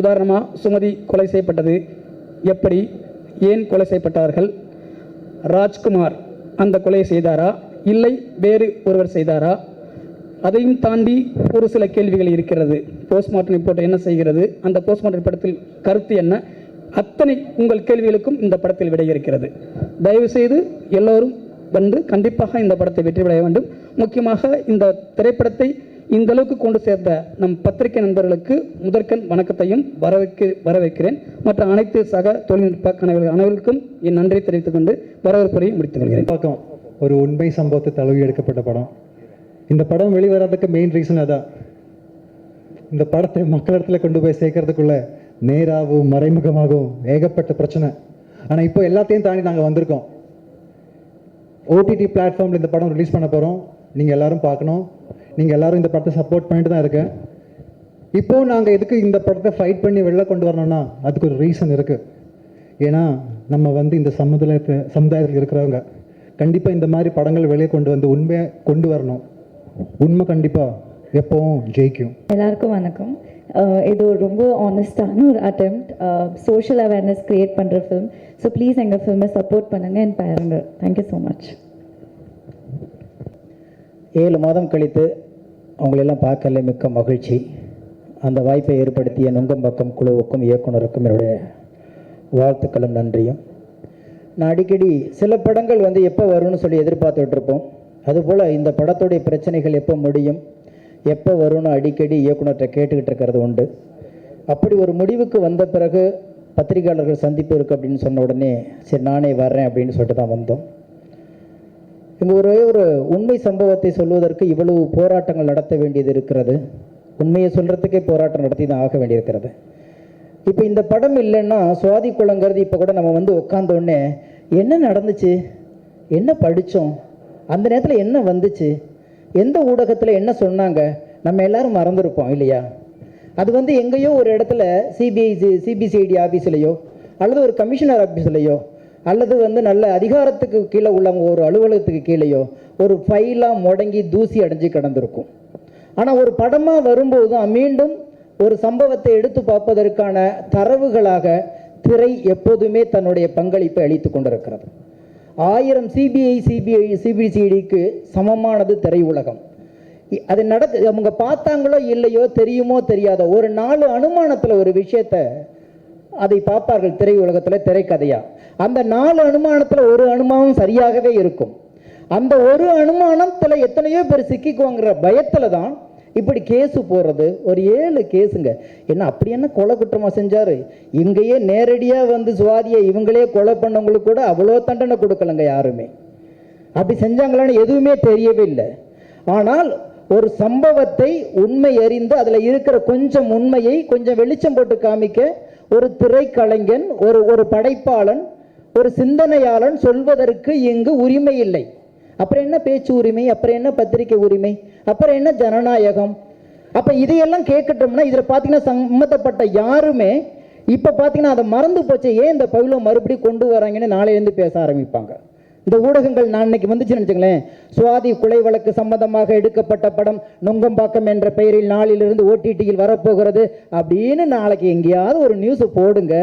உதாரணமாக சுமதி கொலை செய்யப்பட்டது எப்படி, ஏன் கொலை செய்யப்பட்டார்கள், ராஜ்குமார் அந்த கொலையை செய்தாரா இல்லை வேறு ஒருவர் செய்தாரா, அதையும் தாண்டி ஒரு சில கேள்விகள் இருக்கிறது. போஸ்ட்மார்ட்டம் ரிப்போர்ட் என்ன செய்கிறது, அந்த போஸ்ட்மார்ட்டம் ரிப்போர்ட்டில் கருத்து என்ன, அத்தனை உங்கள் கேள்விகளுக்கும் இந்த படத்தில் விடை இருக்கிறது. தயவுசெய்து எல்லோரும் வந்து கண்டிப்பாக இந்த படத்தை வெற்றி பெற வேண்டும். முக்கியமாக இந்த திரைப்படத்தை இந்த அளவுக்கு கொண்டு சேர்த்த நம் பத்திரிகை நண்பர்களுக்கு முதற்கண் வணக்கத்தையும் வரவேற்கிறேன். மற்ற அனைத்து சக தொழில்நுட்ப அனைவருக்கும் என் நன்றியை தெரிவித்துக் கொண்டு வரவேற்புரையை முடித்துக் கொள்கிறேன். பக்கம் ஒரு உண்மை சம்பவத்தை தழுவி எடுக்கப்பட்ட படம். இந்த படம் வெளிவரதுக்கு மெயின் ரீசன் அதான். இந்த படத்தை மக்களிடத்தில் கொண்டு போய் சேர்க்கறதுக்குள்ள நேராகவும் மறைமுகமாகவும் ஏகப்பட்ட பிரச்சனை. ஆனால் இப்போ எல்லாத்தையும் தாண்டி நாங்கள் வந்திருக்கோம். ஓடிடி பிளாட்ஃபார்மில் இந்த படம் ரிலீஸ் பண்ண போகிறோம். நீங்கள் எல்லோரும் பார்க்கணும். நீங்கள் எல்லோரும் இந்த படத்தை சப்போர்ட் பண்ணிட்டு தான் இருக்கேன். இப்போது நாங்கள் எதுக்கு இந்த படத்தை ஃபைட் பண்ணி வெளில கொண்டு வரணும்னா அதுக்கு ஒரு ரீசன் இருக்குது. ஏன்னா நம்ம இந்த சமுதாயத்தில் இருக்கிறவங்க கண்டிப்பாக இந்த மாதிரி படங்கள் வெளியே கொண்டு வந்து உண்மையை கொண்டு வரணும். உண்மை கண்டிப்பாக எப்போவும் ஜெயிக்கும். எல்லாருக்கும் வணக்கம். இது ரொம்ப ஆனஸ்டான ஒரு அட்டெம்ப்ட், சோஷியல் அவேர்னஸ் க்ரியேட் பண்ணுற ஃபிலிம். ஸோ ப்ளீஸ் எங்கள் ஃபில்மை சப்போர்ட் பண்ணுங்கள் என் பாருங்கள். Thank you so much. 7 மாதம் கழித்து அவங்களெல்லாம் பார்க்கல மிக்க மகிழ்ச்சி. அந்த வாய்ப்பை ஏற்படுத்திய நுங்கம்பாக்கம் குழுவுக்கும் இயக்குனருக்கும் என்னுடைய வாழ்த்துக்களும் நன்றியும். நான் அடிக்கடி சில படங்கள் எப்போ வரும்னு சொல்லி எதிர்பார்த்துட்டு இருப்போம். அதுபோல் இந்த படத்துடைய பிரச்சனைகள் எப்போ முடியும், எப்போ வரும்னு அடிக்கடி இயக்குனர்கிட்ட கேட்டுக்கிட்டு இருக்கிறது உண்டு. அப்படி ஒரு முடிவுக்கு வந்த பிறகு பத்திரிகையாளர்கள் சந்திப்பு இருக்குது அப்படின்னு சொன்ன உடனே சரி நானே வர்றேன் அப்படின்னு சொல்லிட்டு தான் வந்தோம். இங்கே ஒரு உண்மை சம்பவத்தை சொல்வதற்கு இவ்வளவு போராட்டங்கள் நடத்த வேண்டியது இருக்கிறது. உண்மையை சொல்கிறதுக்கே போராட்டம் நடத்தி தான் ஆக வேண்டியிருக்கிறது. இப்போ இந்த படம் இல்லைன்னா சுவாதி குளங்கிறது இப்போ கூட நம்ம உட்காந்தோடனே என்ன நடந்துச்சு, என்ன படித்தோம், அந்த நேரத்தில் என்ன வந்துச்சு, எந்த ஊடகத்தில் என்ன சொன்னாங்க, நம்ம எல்லாரும் மறந்துருப்போம் இல்லையா? அது எங்கேயோ ஒரு இடத்துல சிபிசிஐடி ஆஃபீஸ்லையோ அல்லது ஒரு கமிஷனர் ஆஃபீஸ்லையோ அல்லது நல்ல அதிகாரத்துக்கு கீழே உள்ளவங்க ஒரு அலுவலகத்துக்கு கீழேயோ ஒரு ஃபைலாக முடங்கி தூசி அடைஞ்சு கிடந்திருக்கும். ஆனால் ஒரு படமாக வரும்போது தான் மீண்டும் ஒரு சம்பவத்தை எடுத்து பார்ப்பதற்கான தரவுகளாக திரை எப்போதுமே தன்னுடைய பங்களிப்பை அளித்து கொண்டிருக்கிறது. 1000 சிபிசிஐடிக்கு சமமானது திரை உலகம். அது அவங்க பார்த்தாங்களோ இல்லையோ, தெரியுமோ தெரியாதோ, ஒரு 4 அனுமானத்தில் ஒரு விஷயத்தை அதை பார்ப்பார்கள் திரை உலகத்தில் திரைக்கதையா. அந்த 4 அனுமானத்தில் ஒரு அனுமானம் சரியாகவே இருக்கும். அந்த ஒரு அனுமானத்தில் எத்தனையோ பேர் சிக்கிக்குவாங்கிற பயத்தில் தான் இப்படி கேஸு போடுறது. ஒரு 7 கேஸுங்க. என்ன அப்படி என்ன கொலை குற்றமாக செஞ்சார், இங்கேயே நேரடியாக சுவாதியை இவங்களே கொலை பண்ணவங்களுக்கு கூட அவ்வளோ தண்டனை கொடுக்கலங்க யாருமே. அப்படி செஞ்சாங்களான்னு எதுவுமே தெரியவே இல்லை. ஆனால் ஒரு சம்பவத்தை உண்மை அறிந்து அதில் இருக்கிற கொஞ்சம் உண்மையை கொஞ்சம் வெளிச்சம் போட்டு காமிக்க ஒரு திரைக்கலைஞன், ஒரு படைப்பாளன், ஒரு சிந்தனையாளன் சொல்வதற்கு இங்கு உரிமை இல்லை. அப்புறம் என்ன பேச்சு உரிமை, அப்புறம் என்ன பத்திரிகை உரிமை, அப்புறம் என்ன ஜனநாயகம்? அப்போ இதையெல்லாம் கேட்கட்டோம்னா இதில் பார்த்தீங்கன்னா சம்மந்தப்பட்ட யாருமே இப்போ பார்த்தீங்கன்னா அதை மறந்து போச்சு. ஏன் இந்த பவுலை மறுபடியும் கொண்டு வராங்கன்னு நாளையிலேருந்து பேச ஆரம்பிப்பாங்க. இந்த ஊடகங்கள் நான் இன்னைக்கு வந்துச்சுன்னு வச்சுங்களேன், சுவாதி கொலை வழக்கு சம்பந்தமாக எடுக்கப்பட்ட படம் நுங்கம்பாக்கம் என்ற பெயரில் நாளிலிருந்து ஓடிடியில் வரப்போகிறது அப்படின்னு நாளைக்கு எங்கேயாவது ஒரு நியூஸை போடுங்க.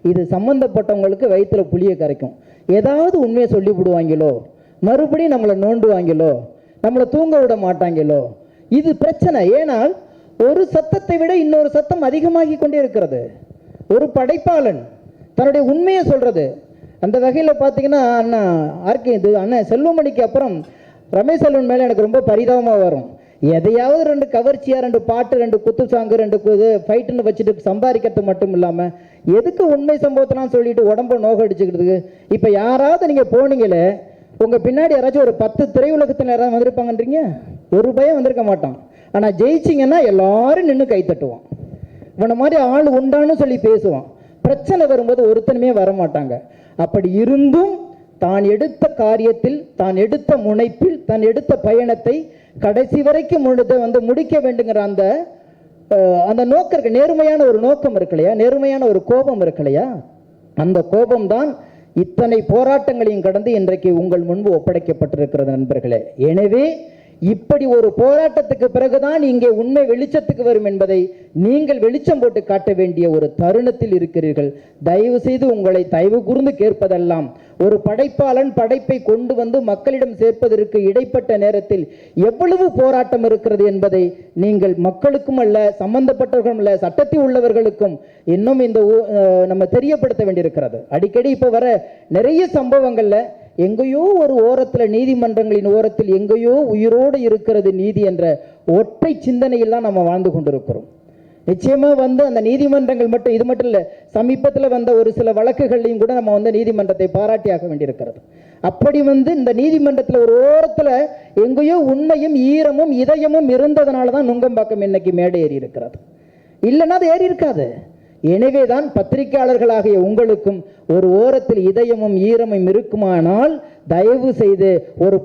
இது சம்மந்தப்பட்டவங்களுக்கு வயிற்றுல புளியை கரைக்கும். ஏதாவது உண்மையை சொல்லி விடுவாங்களோ, மறுபடியும் நம்மளை நோண்டுவாங்களோ, நம்மளை தூங்க விட மாட்டாங்களோ, இது பிரச்சனை. ஏனால் ஒரு சத்தத்தை விட இன்னொரு சத்தம் அதிகமாகி கொண்டே இருக்கிறது. ஒரு படைப்பாளன் தன்னுடைய உண்மையை சொல்றது. அந்த வகையில் பார்த்தீங்கன்னா அண்ணன் செல்வமணிக்கு அப்புறம் ரமேஷ் செல்வன் மேலே எனக்கு ரொம்ப பரிதாபமாக வரும். எதையாவது 2 கவர்ச்சியாக 2 பாட்டு 2 குத்து சாங்கு 2 ஃபைட்டுன்னு வச்சுட்டு சம்பாதிக்கிறது மட்டும் இல்லாமல் எதுக்கு உண்மை சம்பவத்தெல்லாம் சொல்லிட்டு உடம்பை நோக அடிச்சுக்கிறதுக்கு? இப்போ யாராவது நீங்கள் போனீங்களே, உங்கள் பின்னாடி யாராச்சும் ஒரு 10 திரையுலகத்தில் யாராவது வந்திருப்பாங்கன்றீங்க? ஒரு பயம் வந்திருக்க மாட்டான். ஆனால் ஜெயிச்சிங்கன்னா எல்லாரும் நின்று கை தட்டுவான். இவனை மாதிரி ஆள் உண்டான்னு சொல்லி பேசுவான். பிரச்சனை வரும்போது ஒருத்தனுமே வரமாட்டாங்க. அப்படி இருந்தும் தான் எடுத்த காரியத்தில், தான் எடுத்த முனைப்பில், தான் எடுத்த பயணத்தை கடைசி வரைக்கும் முடிக்க வேண்டுங்கிற அந்த நோக்கம் இருக்கு. நேர்மையான ஒரு நோக்கம் இருக்கு இல்லையா, நேர்மையான ஒரு கோபம் இருக்கு இல்லையா, அந்த கோபம்தான் இத்தனை போராட்டங்களையும் கடந்து இன்றைக்கு உங்கள் முன்பு ஒப்படைக்கப்பட்டிருக்கிறது நண்பர்களே. எனவே இப்படி ஒரு போராட்டத்துக்கு பிறகுதான் இங்கே உண்மை வெளிச்சத்துக்கு வரும் என்பதை நீங்கள் வெளிச்சம் போட்டு காட்ட வேண்டிய ஒரு தருணத்தில் இருக்கிறீர்கள். தயவு செய்து உங்களை தயவு கூர்ந்து கேட்பதெல்லாம், ஒரு படைப்பாளன் படைப்பை கொண்டு வந்து மக்களிடம் சேர்ப்பதற்கு இடைப்பட்ட நேரத்தில் எவ்வளவு போராட்டம் இருக்கிறது என்பதை நீங்கள் மக்களுக்கும் அல்ல, சம்பந்தப்பட்டவர்களும் அல்ல, சட்டத்தில் உள்ளவர்களுக்கும் இன்னும் இந்த நம்ம தெரியப்படுத்த வேண்டியிருக்கிறது. அடிக்கடி இப்போ வர நிறைய சம்பவங்கள்ல எங்கேயோ ஒரு ஓரத்தில், நீதிமன்றங்களின் ஓரத்தில் எங்கேயோ உயிரோடு இருக்கிறது நீதி என்ற ஒற்றை சிந்தனையில் தான் நம்ம வாழ்ந்து கொண்டிருக்கிறோம். நிச்சயமா அந்த நீதிமன்றங்கள் மட்டும், இது மட்டும் இல்லை, சமீபத்தில் வந்த ஒரு சில வழக்குகளையும் கூட நம்ம நீதிமன்றத்தை பாராட்டியாக வேண்டியிருக்கிறது. அப்படி இந்த நீதிமன்றத்தில் ஒரு ஓரத்தில் எங்கேயோ உண்மையும் ஈரமும் இதயமும் இருந்ததுனால தான் நுங்கம்பாக்கம் இன்னைக்கு மேடை ஏறி இருக்கிறது. இல்லைன்னா அது ஏறி இருக்காது. எனவேதான் பத்திரிகையாளர்களாகிய உங்களுக்கும் ஒரு ஓரத்தில் இதயமும் ஈரமும் இருக்குமானால் தயவு செய்து ஒரு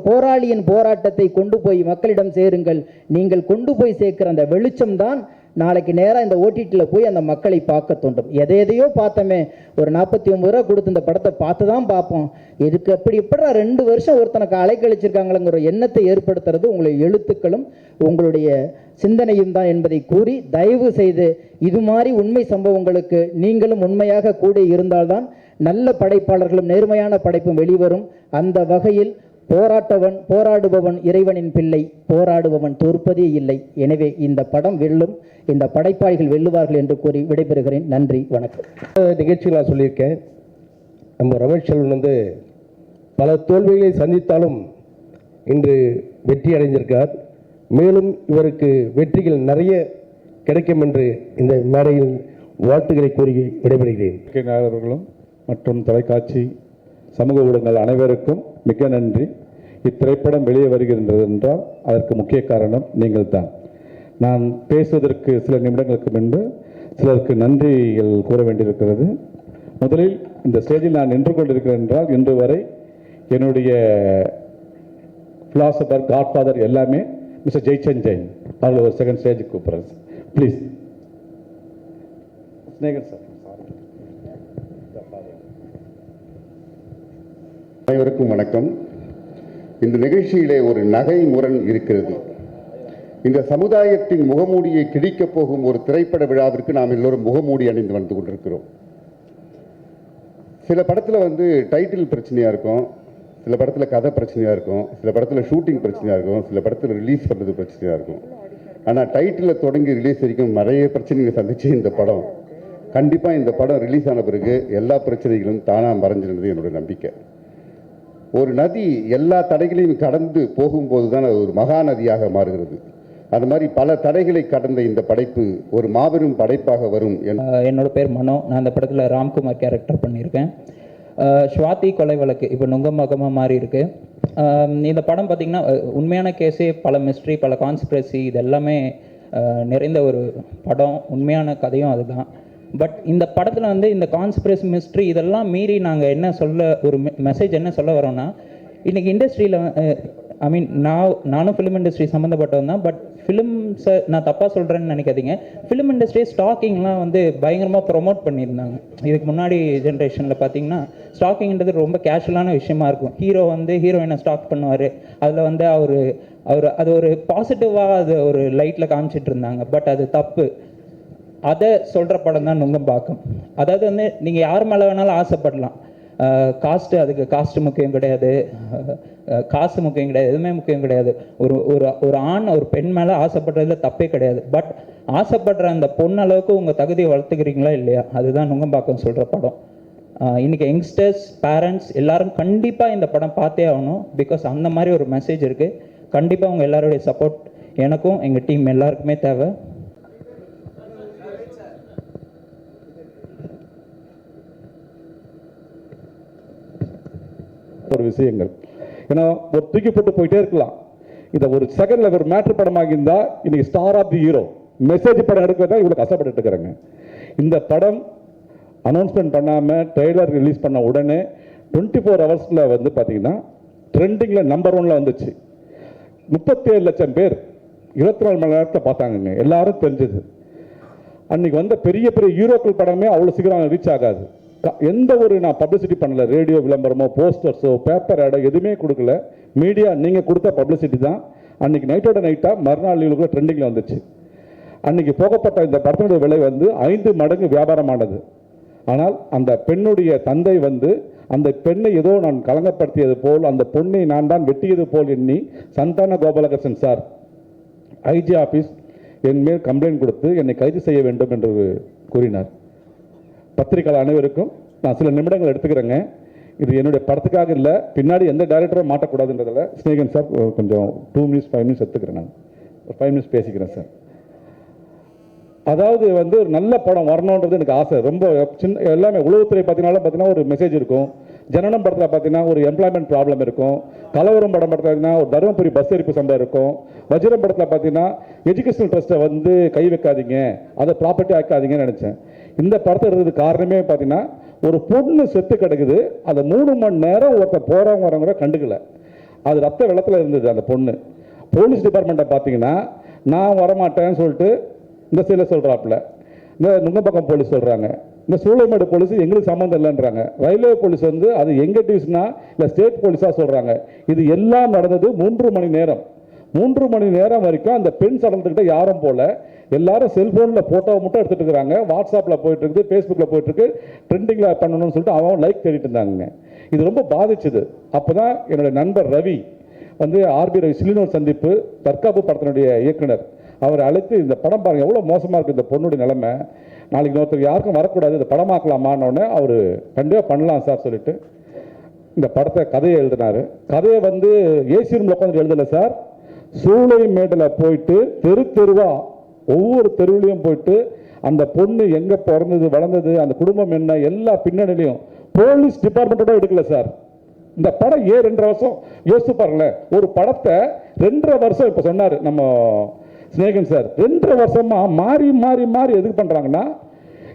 போராளியின் போராட்டத்தை கொண்டு போய் மக்களிடம் சேருங்கள். நீங்கள் கொண்டு போய் சேர்க்கிற அந்த வெளிச்சம்தான் நாளைக்கு நேராக இந்த ஓடிடியில் போய் அந்த மக்களை பார்க்க தோன்றும். எதையோ பார்த்தோமே, ஒரு 49 ரூபா கொடுத்து இந்த படத்தை பார்த்து தான் பார்ப்போம், இதுக்கு எப்படி 2 வருஷம் ஒருத்தனுக்கு அலைக்கழிச்சிருக்காங்களங்கிற எண்ணத்தை ஏற்படுத்துறது உங்களுடைய எழுத்துக்களும் உங்களுடைய சிந்தனையும் தான் என்பதை கூறி, தயவு செய்து இது மாதிரி உண்மை சம்பவங்களுக்கு நீங்களும் உண்மையாக கூட இருந்தால்தான் நல்ல படைப்பாளர்களும் நேர்மையான படைப்பும் வெளிவரும். அந்த வகையில் போராடுபவன் இறைவனின் பிள்ளை, போராடுபவன் தோற்பதே இல்லை. எனவே இந்த படம் வெல்லும், இந்த படைப்பாளிகள் வெல்லுவார்கள் என்று கூறி விடைபெறுகிறேன். நன்றி, வணக்கம். நிகழ்ச்சியில் நான் சொல்லியிருக்கேன், நம்ம ரமேஷ் செல்வன் பல தோல்விகளை சந்தித்தாலும் இன்று வெற்றி அடைந்திருக்கிறார். மேலும் இவருக்கு வெற்றிகள் நிறைய கிடைக்கும் என்று இந்த மேடையில் வாழ்த்துக்களை கூறி விடைபெறுகிறேன். அவர்களும் மற்றும் தொலைக்காட்சி சமூக ஊடகங்கள் அனைவருக்கும் மிக நன்றி. இத்திரைப்படம் வெளியே வருகின்றது என்றால் அதற்கு முக்கிய காரணம் நீங்கள் தான். நான் பேசுவதற்கு சில நிமிடங்களுக்கு முன்பு சிலருக்கு நன்றிகள் கூற வேண்டியிருக்கிறது. முதலில் இந்த ஸ்டேஜில் நான் நின்று கொண்டிருக்கிறேன் என்றால் இன்று வரை என்னுடைய ஃபிலாசபர், காட்ஃபாதர் எல்லாமே மிஸ்டர் ஜெய்சந்த் ஜெயின். அவர்கள் ஒரு செகண்ட் ஸ்டேஜுக்கு கூப்பிட்றேன் ப்ளீஸ். ஸ்நேகன் சார். அனைவருக்கும் வணக்கம். இந்த நிகழ்ச்சியிலே ஒரு நகை முரண் இருக்கிறது. இந்த சமுதாயத்தின் முகமூடியை கிழிக்கப் போகும் ஒரு திரைப்பட விழாவிற்கு நாம் எல்லோரும் முகமூடி அணிந்து வந்து கொண்டிருக்கிறோம். சில படத்தில் டைட்டில் பிரச்சனையாக இருக்கும், சில படத்தில் கதை பிரச்சனையாக இருக்கும், சில படத்தில் ஷூட்டிங் பிரச்சனையாக இருக்கும், சில படத்தில் ரிலீஸ் பண்ணுறது பிரச்சனையாக இருக்கும். ஆனால் டைட்டிலில் தொடங்கி ரிலீஸ் வரைக்கும் நிறைய பிரச்சனைகளை சந்திச்சு இந்த படம் கண்டிப்பாக இந்த படம் ரிலீஸ் ஆன பிறகு எல்லா பிரச்சனைகளும் தானாக மறைஞ்சிருந்தது என்னோட நம்பிக்கை. ஒரு நதி எல்லா தடைகளையும் கடந்து போகும்போது தான் அது ஒரு மகா நதியாக மாறுகிறது. அது மாதிரி பல தடைகளை கடந்த இந்த படைப்பு ஒரு மாபெரும் படைப்பாக வரும். என்னோட பேர் மனோ. நான் இந்த படத்தில் ராம்குமார் கேரக்டர் பண்ணியிருக்கேன். ஸ்வாதி கொலை வழக்கு இப்போ நுங்கம்பாக்கமாக மாறி இருக்கு. இந்த படம் பார்த்திங்கன்னா உண்மையான கேஸே, பல மிஸ்ட்ரி, பல கான்ஸ்பிரசி, இது எல்லாமே நிறைந்த ஒரு படம். உண்மையான கதையும் அதுதான். பட் இந்த படத்தில் இந்த கான்ஸ்பிரசி, மிஸ்ட்ரி இதெல்லாம் மீறி நாங்கள் என்ன சொல்ல, ஒரு மெசேஜ் என்ன சொல்ல வரோன்னா, இன்றைக்கி இண்டஸ்ட்ரியில் நானும் ஃபிலிம் இண்டஸ்ட்ரி சம்மந்தப்பட்டவன் தான். பட் ஃபிலிம்ஸை நான் தப்பாக சொல்கிறேன்னு நினைக்காதீங்க. ஃபிலிம் இண்டஸ்ட்ரி ஸ்டாக்கிங்லாம் பயங்கரமாக ப்ரொமோட் பண்ணியிருந்தாங்க. இதுக்கு முன்னாடி ஜென்ரேஷனில் பார்த்தீங்கன்னா ஸ்டாக்கிங்ன்றது ரொம்ப கேஷுவலான விஷயமா இருக்கும். ஹீரோயினை ஸ்டாக் பண்ணுவார். அதில் அவர் அது ஒரு பாசிட்டிவாக அது ஒரு லைட்டில் காமிச்சிட்டு இருந்தாங்க. பட் அது தப்பு. அதை சொல்கிற படம் தான் நுங்கம்பாக்கம். அதாவது நீங்கள் யார் மேலே வேணாலும் ஆசைப்படலாம். அதுக்கு காஸ்ட்டு முக்கியம் கிடையாது, காசு முக்கியம் கிடையாது, எதுவுமே முக்கியம் கிடையாது. ஒரு ஆண் ஒரு பெண் மேலே ஆசைப்படுறதுல தப்பே கிடையாது. பட் ஆசைப்படுற அந்த பொண்ணளவுக்கு உங்கள் தகுதியை வளர்த்துக்கிறீங்களா இல்லையா, அதுதான் நுங்கம்பாக்கம் சொல்கிற படம். இன்றைக்கி யங்ஸ்டர்ஸ், பேரண்ட்ஸ் எல்லாரும் கண்டிப்பாக இந்த படம் பார்த்தே ஆகணும். பிகாஸ் அந்த மாதிரி ஒரு மெசேஜ் இருக்குது. கண்டிப்பாக உங்கள் எல்லாருடைய சப்போர்ட் எனக்கும் எங்கள் டீம் எல்லாருக்குமே தேவை. ஒரு விஷயங்கள் ஏன்னா ஒரு தூக்கி போட்டு போயிட்டே இருக்கலாம். இதை ஒரு செகண்ட்ல ஒரு மேட்ரு படமாக இருந்தால் இன்னைக்கு star of the hero message படம் எடுக்கிறதா இவ்வளோ கஷ்டப்பட்டு இருக்கிறாங்க. இந்த படம் அனௌன்ஸ்மெண்ட் பண்ணாமல் ட்ரெய்லர் ரிலீஸ் பண்ண உடனே 24 ஹவர்ஸில் பார்த்தீங்கன்னா ட்ரெண்டிங்கில் நம்பர் 1 வந்துச்சு. 37 லட்சம் பேர் 24 மணி நேரத்தில் பார்த்தாங்கங்க. எல்லாரும் தெரிஞ்சது. அன்னைக்கு பெரிய பெரிய ஹீரோக்கள் படமே அவ்வளோ சீக்கிரம் ரீச் ஆகாது. எந்த ஒரு நான் பப்ளிசிட்டி பண்ணல, ரேடியோ விளம்பரமோ போஸ்டர்ஸோ பேப்பர் ஆடோ எதுவுமே கொடுக்கல. மீடியா நீங்கள் கொடுத்த பப்ளிசிட்டி தான் அன்றைக்கி நைட்டோட நைட்டாக மறுநாள் லீவுக்குள்ள ட்ரெண்டிங்கில் வந்துச்சு. அன்றைக்கி போகப்பட்ட இந்த படத்தினுடைய விலை வந்து 5 மடங்கு வியாபாரமானது. ஆனால் அந்த பெண்ணுடைய தந்தை வந்து அந்த பெண்ணை ஏதோ நான் கலங்கப்படுத்தியது போல், அந்த பொண்ணை நான் தான் வெட்டியது போல் எண்ணி சந்தான கோபாலகிருஷ்ணன் சார் ஐஜி ஆஃபீஸ் என் மேல் கம்ப்ளைண்ட் கொடுத்து என்னை கைது செய்ய வேண்டும் என்று கூறினார். பத்திரிகையாளர் அனைவருக்கும் நான் சில நிமிடங்கள் எடுத்துக்கிறேங்க. இது என்னுடைய படத்துக்காக இல்லை, பின்னாடி எந்த டைரக்டரும் மாட்டக்கூடாதுன்றதில் ஸ்நேகன் சார் கொஞ்சம் 2 மினிட்ஸ் 5 மினிட்ஸ் எடுத்துக்கிறேன். நான் ஒரு 5 மினிட்ஸ் பேசிக்கிறேன் சார். அதாவது வந்து ஒரு நல்ல படம் வரணுன்றது எனக்கு ஆசை ரொம்ப சின்ன. எல்லாமே உளவுத்துறை பார்த்தீங்கன்னா ஒரு மெசேஜ் இருக்கும். ஜனனம் படத்தில் பார்த்தீங்கன்னா ஒரு எம்ப்ளாய்மெண்ட் ப்ராப்ளம் இருக்கும். கலவரம் படம் பார்த்தீங்கன்னா ஒரு தருமபுரி பஸ் எரிப்பு சம்பவம் இருக்கும். வஜ்ரம் படத்தில் பார்த்தீங்கன்னா எஜுகேஷனல் ட்ரஸ்ட்டை வந்து கை வைக்காதீங்க, அதை ப்ராப்பர்ட்டி ஆக்காதீங்கன்னு நினச்சேன். இந்த படத்தை இருக்கிறது காரணமே பார்த்தீங்கன்னா ஒரு பொண்ணு செத்து கிடக்குது, அதை 3 மணி நேரம் ஒருத்தர் போகிறவங்க வரவங்க கண்டுக்கல. அது ரத்த வெள்ளத்தில் இருந்தது அந்த பொண்ணு. போலீஸ் டிபார்ட்மெண்ட்டை பார்த்தீங்கன்னா நான் வரமாட்டேன்னு சொல்லிட்டு இந்த சைடில் சொல்கிறாப்புல, இந்த நுங்கம்பாக்கம் போலீஸ் சொல்கிறாங்க, இந்த சூளைமேடு போலீஸ் எங்களுக்கு சம்மந்தம் இல்லைன்றாங்க. ரயில்வே போலீஸ் வந்து அது எங்கள் டிவிஷனா இல்லை ஸ்டேட் போலீஸாக சொல்கிறாங்க. இது எல்லாம் நடந்தது 3 மணி நேரம். 3 மணி நேரம் வரைக்கும் அந்த பெண் சடலத்துக்கிட்ட யாரும் போல, எல்லாரும் செல்ஃபோனில் ஃபோட்டோவை மட்டும் எடுத்துகிட்டு இருக்கிறாங்க. வாட்ஸ்அப்பில் போயிட்டுருக்கு, ஃபேஸ்புக்கில் போயிட்டுருக்கு, ட்ரெண்டிங்கில் பண்ணணும்னு சொல்லிட்டு அவன் லைக் தேடிட்டு இருந்தாங்க. இது ரொம்ப பாதிச்சுது. அப்போ தான் என்னுடைய நண்பர் ரவி வந்து ஆர்பி ரவி சிலினூர் சந்திப்பு தற்காப்பு படத்தினுடைய இயக்குனர் அவரை அழைத்து இந்த படம் பாருங்கள் எவ்வளோ மோசமாக இருக்குது இந்த பொண்ணுடைய நிலைமை, நாளைக்கு ஒருத்தர் யாருக்கும் வரக்கூடாது, இந்த படமாக்கலாமான்னொன்னே அவர் கண்டிப்பாக பண்ணலாம் சார் சொல்லிட்டு இந்த படத்தை கதையை எழுதினார். கதையை வந்து ஏசி ரூமில் உட்காந்து எழுதலை சார், சூளை மேட்டில் போயிட்டு தெருவா ஒவ்வொரு தெருவிலையும் போயிட்டு அந்த பொண்ணு எங்கே பிறந்தது வளர்ந்தது அந்த குடும்பம் என்ன எல்லா பின்னணியிலையும் போலீஸ் டிபார்ட்மெண்ட்டோட எடுக்கல சார். இந்த படம் 2.5 வருஷம் யோசிச்சு பாருங்களேன். ஒரு படத்தை 2.5 வருஷம் இப்போ சொன்னார் நம்ம ஸ்நேகன் சார், 2.5 வருஷமா மாறி மாறி மாறி எதுக்கு பண்ணுறாங்கன்னா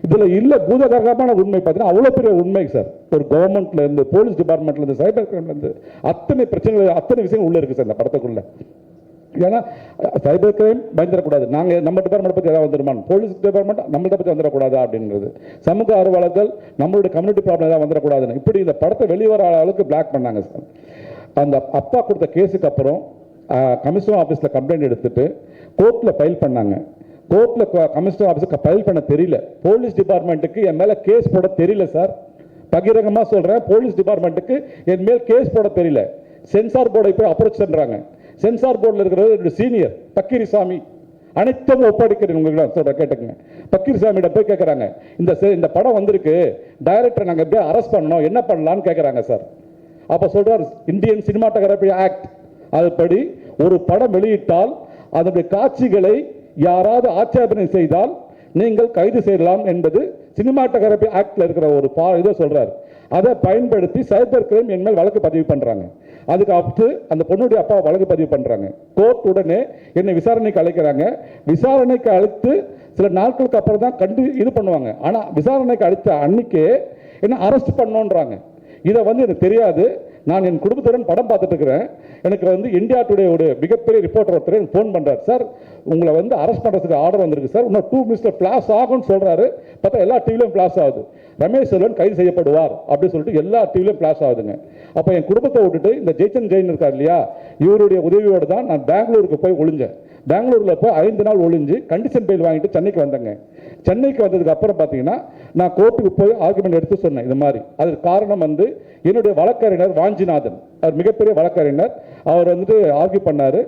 இதில் இல்லை பூதகரமான உண்மை பார்த்தீங்கன்னா அவ்வளோ பெரிய உண்மை சார். ஒரு கவர்மெண்ட்லேருந்து போலீஸ் டிபார்ட்மெண்ட்லேருந்து சைபர் கிரைம்லேருந்து அத்தனை பிரச்சனைகள் அத்தனை விஷயங்கள் உள்ளே இருக்குது சார் இந்த படத்துக்குள்ளே. ஏன்னா சைபர் கிரைம் பயந்துடக்கூடாது, நாங்கள் நம்ம டிபார்ட்மெண்ட் பற்றி ஏதாவது வந்துடுமா, போலீஸ் டிபார்ட்மெண்ட் நம்மள்ட்ட பற்றி வந்துடக்கூடாது அப்படின்றது, சமூக ஆர்வலர்கள் நம்மளுடைய கம்யூனிட்டி ப்ராப்ளம் ஏதாவது வந்துடக்கூடாதுன்னு இப்படி இந்த படத்தை வெளிவர அளவுக்கு பிளாக் பண்ணாங்க சார். அந்த அப்பா கொடுத்த கேஸுக்கு அப்புறம் கமிஷனர் ஆஃபீஸில் கம்ப்ளைண்ட் எடுத்துட்டு கோர்ட்டில் ஃபைல் பண்ணாங்க. கோர்ட்டில் கமிஷனர் ஆஃபீஸுக்கு ஃபைல் பண்ண தெரியல, போலீஸ் டிபார்ட்மெண்ட்டுக்கு என் மேலே கேஸ் போட தெரியல சார். பகிரங்கமாக சொல்கிறேன், போலீஸ் டிபார்ட்மெண்ட்டுக்கு என் மேல் கேஸ் போட தெரியல. சென்சார் போர்டை போய் அப்ரோச் பண்ணுறாங்க. சென்சார் போர்டில் இருக்கிறது என்னுடைய சீனியர் பக்கீரிசாமி, அனைத்தும் ஒப்படைக்கிறேன் உங்களுக்கு சொல்கிறேன் கேட்டுக்கங்க. பக்கீரிசாமியிட போய் கேட்குறாங்க, இந்த படம் வந்திருக்கு, டைரக்டரை நாங்கள் எப்படியே அரெஸ்ட் பண்ணணும், என்ன பண்ணலான்னு கேட்குறாங்க சார். அப்போ சொல்கிறார் இந்தியன் சினிமாட்டோகிராஃபி ஆக்ட் அதுபடி ஒரு படம் வெளியிட்டால் அதனுடைய காட்சிகளை யாராவது ஆட்சேபனை செய்தால் நீங்கள் கைது செய்யலாம் என்பது சினிமாட்டோகிராஃபி ஆக்டில் இருக்கிற ஒரு இதை சொல்கிறார். அதை பயன்படுத்தி சைபர் கிரைம் என் மேல் வழக்கு பதிவு பண்ணுறாங்க. அதுக்கு அடுத்து அந்த பொண்ணுடைய அப்பா வழக்கு பதிவு பண்ணுறாங்க. கோர்ட் உடனே என்னை விசாரணைக்கு அழைக்கிறாங்க. விசாரணைக்கு அழைத்து சில நாட்களுக்கு அப்புறம் தான் இது பண்ணுவாங்க. ஆனால் விசாரணைக்கு அழைத்த அன்னைக்கே என்ன அரெஸ்ட் பண்ணோன்றாங்க. இதை வந்து எனக்கு தெரியாது. நான் என் குடும்பத்துடன் படம் பார்த்துட்டு இருக்கிறேன். எனக்கு வந்து இந்தியா டுடே ஒரு மிகப்பெரிய ரிப்போர்ட்டர் ஒருத்தர் ஃபோன் பண்ணுறாரு, சார் உங்களை வந்து அரெஸ்ட் பண்ணுறதுக்கு ஆர்டர் வந்திருக்கு சார், இன்னும் 2 மினிட்ஸில் ஃப்ளாஷ் ஆகும்னு சொல்கிறாரு. பார்த்தா எல்லா டிவிலையும் ஃப்ளாஷ் ஆகுது, ரமேஷ் செல்வன் கைது செய்யப்படுவார் அப்படின்னு சொல்லிட்டு எல்லா டிவிலையும் ஃப்ளாஷ் ஆகுதுங்க. அப்போ என் குடும்பத்தை விட்டுட்டு இந்த ஜெய்சன் ஜெயின் இருக்கார் இல்லையா, இவருடைய உதவியோடு தான் நான் பெங்களூருக்கு போய் ஒளிஞ்சேன். பெங்களூரில் போய் 5 நாள் ஒளிஞ்சு கண்டிஷன் பெயில் வாங்கிட்டு சென்னைக்கு வந்தேங்க. சென்னைக்கு வந்ததுக்கு அப்புறம் பார்த்தீங்கன்னா நான் கோர்ட்டுக்கு போய் ஆர்குமெண்ட் எடுத்து சொன்னேன் இது மாதிரி. அதுக்கு காரணம் வந்து என்னுடைய வழக்கறிஞர் வாஞ்சிநாதன், அவர் மிகப்பெரிய வழக்கறிஞர், அவர் வந்துட்டு ஆர்கியூ பண்ணார்.